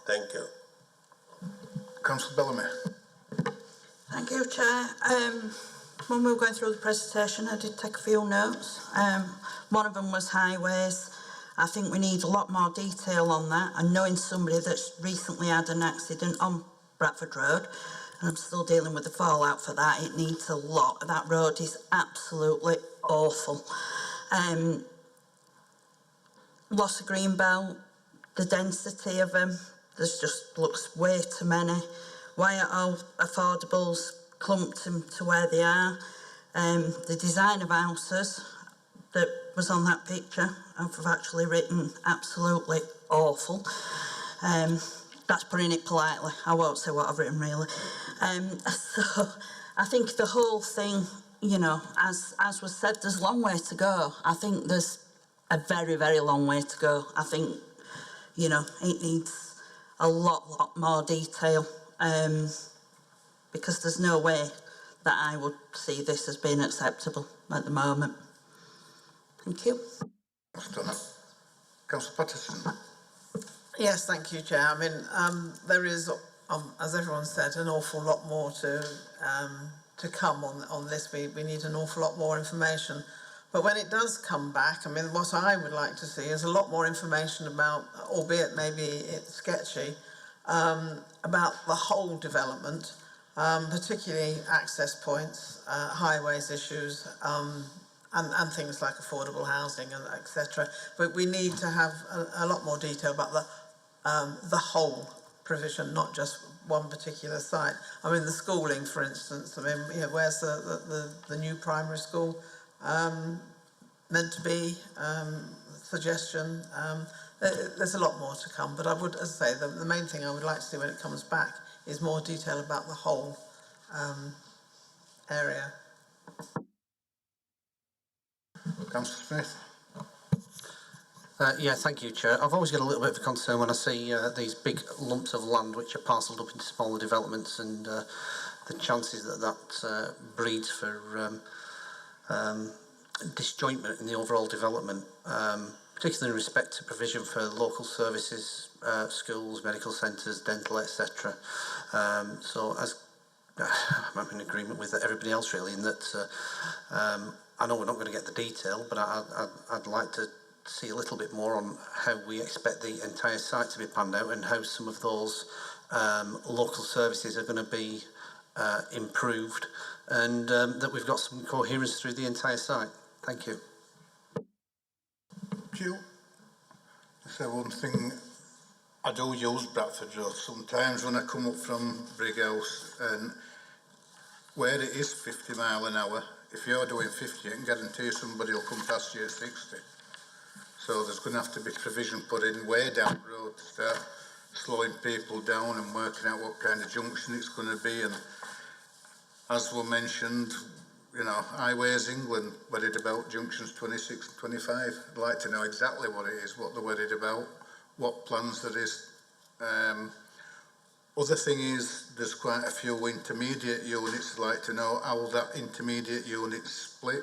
Speaker 3: Thank you.
Speaker 1: Councillor Bellamy.
Speaker 12: Thank you, Chair. When we were going through the presentation, I did take a few notes. One of them was highways. I think we need a lot more detail on that. And knowing somebody that's recently had an accident on Bradford Road, and I'm still dealing with the fallout for that, it needs a lot. That road is absolutely awful. Loss of green belt, the density of them, there's just looks way too many. Why are all affordables clumped to where they are? The design of houses that was on that picture, I've actually written absolutely awful. That's putting it politely. I won't say what I've written really. So I think the whole thing, you know, as was said, there's a long way to go. I think there's a very, very long way to go. I think, you know, it needs a lot more detail, because there's no way that I would see this as being acceptable at the moment. Thank you.
Speaker 1: Councillor Patterson.
Speaker 4: Yes, thank you, Chair. I mean, there is, as everyone said, an awful lot more to come on this. We need an awful lot more information. But when it does come back, I mean, what I would like to see is a lot more information about, albeit maybe it's sketchy, about the whole development, particularly access points, highways issues, and things like affordable housing and etc. But we need to have a lot more detail about the whole provision, not just one particular site. I mean, the schooling, for instance. I mean, you know, where's the new primary school meant to be? Suggestion. There's a lot more to come, but I would, as I say, the main thing I would like to see when it comes back is more detail about the whole area.
Speaker 1: Councillor Smith.
Speaker 2: Yeah, thank you, Chair. I've always got a little bit of a concern when I see these big lumps of land which are parcelled up into smaller developments, and the chances that breeds for disjointment in the overall development, particularly in respect to provision for local services, schools, medical centres, dental, etc. So as I'm in agreement with everybody else really in that I know we're not going to get the detail, but I'd like to see a little bit more on how we expect the entire site to be planned out and how some of those local services are going to be improved, and that we've got some coherence through the entire site. Thank you.
Speaker 1: Thank you. So one thing, I do use Bradford Road sometimes when I come up from Brighouse, and where it is 50 mile an hour, if you're doing 50, I can guarantee somebody will come past you at 60. So there's going to have to be provision put in way down the road to start slowing people down and working out what kind of junction it's going to be. And as we mentioned, you know, Highways England worried about junctions 26 and 25. I'd like to know exactly what it is, what they're worried about, what plans there is. Other thing is, there's quite a few intermediate units. I'd like to know how that intermediate unit's split.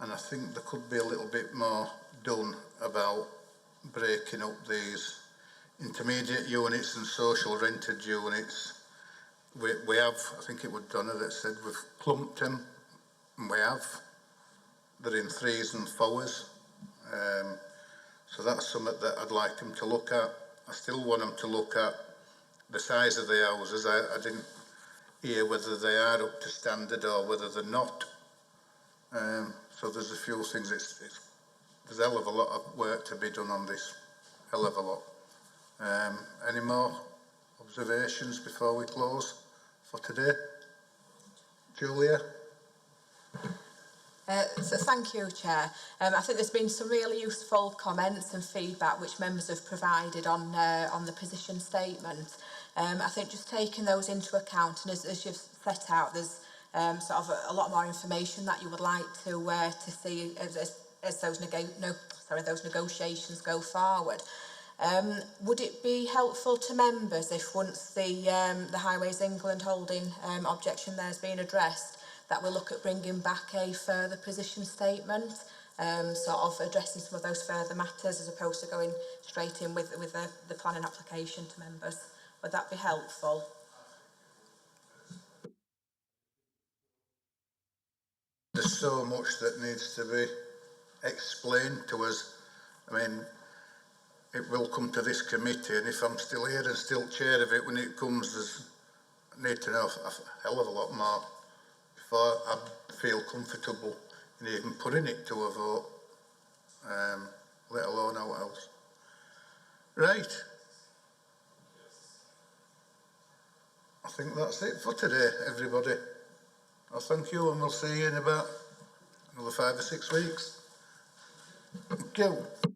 Speaker 1: And I think there could be a little bit more done about breaking up these intermediate units and social rented units. We have, I think it was Donna that said we've clumped them, and we have. They're in 3s and 4s. So that's something that I'd like them to look at. I still want them to look at the size of the houses. I didn't hear whether they are up to standard or whether they're not. So there's a few things, there's a hell of a lot of work to be done on this, hell of a lot. Any more observations before we close for today? Julia?
Speaker 13: So thank you, Chair. I think there's been some really useful comments and feedback which members have provided on the position statement. I think just taking those into account, and as you've set out, there's sort of a lot more information that you would like to see as those negotiations go forward. Would it be helpful to members if once the Highways England holding objection there has been addressed, that we'll look at bringing back a further position statement, sort of addressing some of those further matters as opposed to going straight in with the planning application to members? Would that be helpful?
Speaker 1: There's so much that needs to be explained to us. I mean, it will come to this committee, and if I'm still here and still chair of it when it comes, I need to know a hell of a lot more before I feel comfortable in even putting it to a vote, let alone out else. Right. I think that's it for today, everybody. Well, thank you, and we'll see you in about another 5 or 6 weeks. Thank you.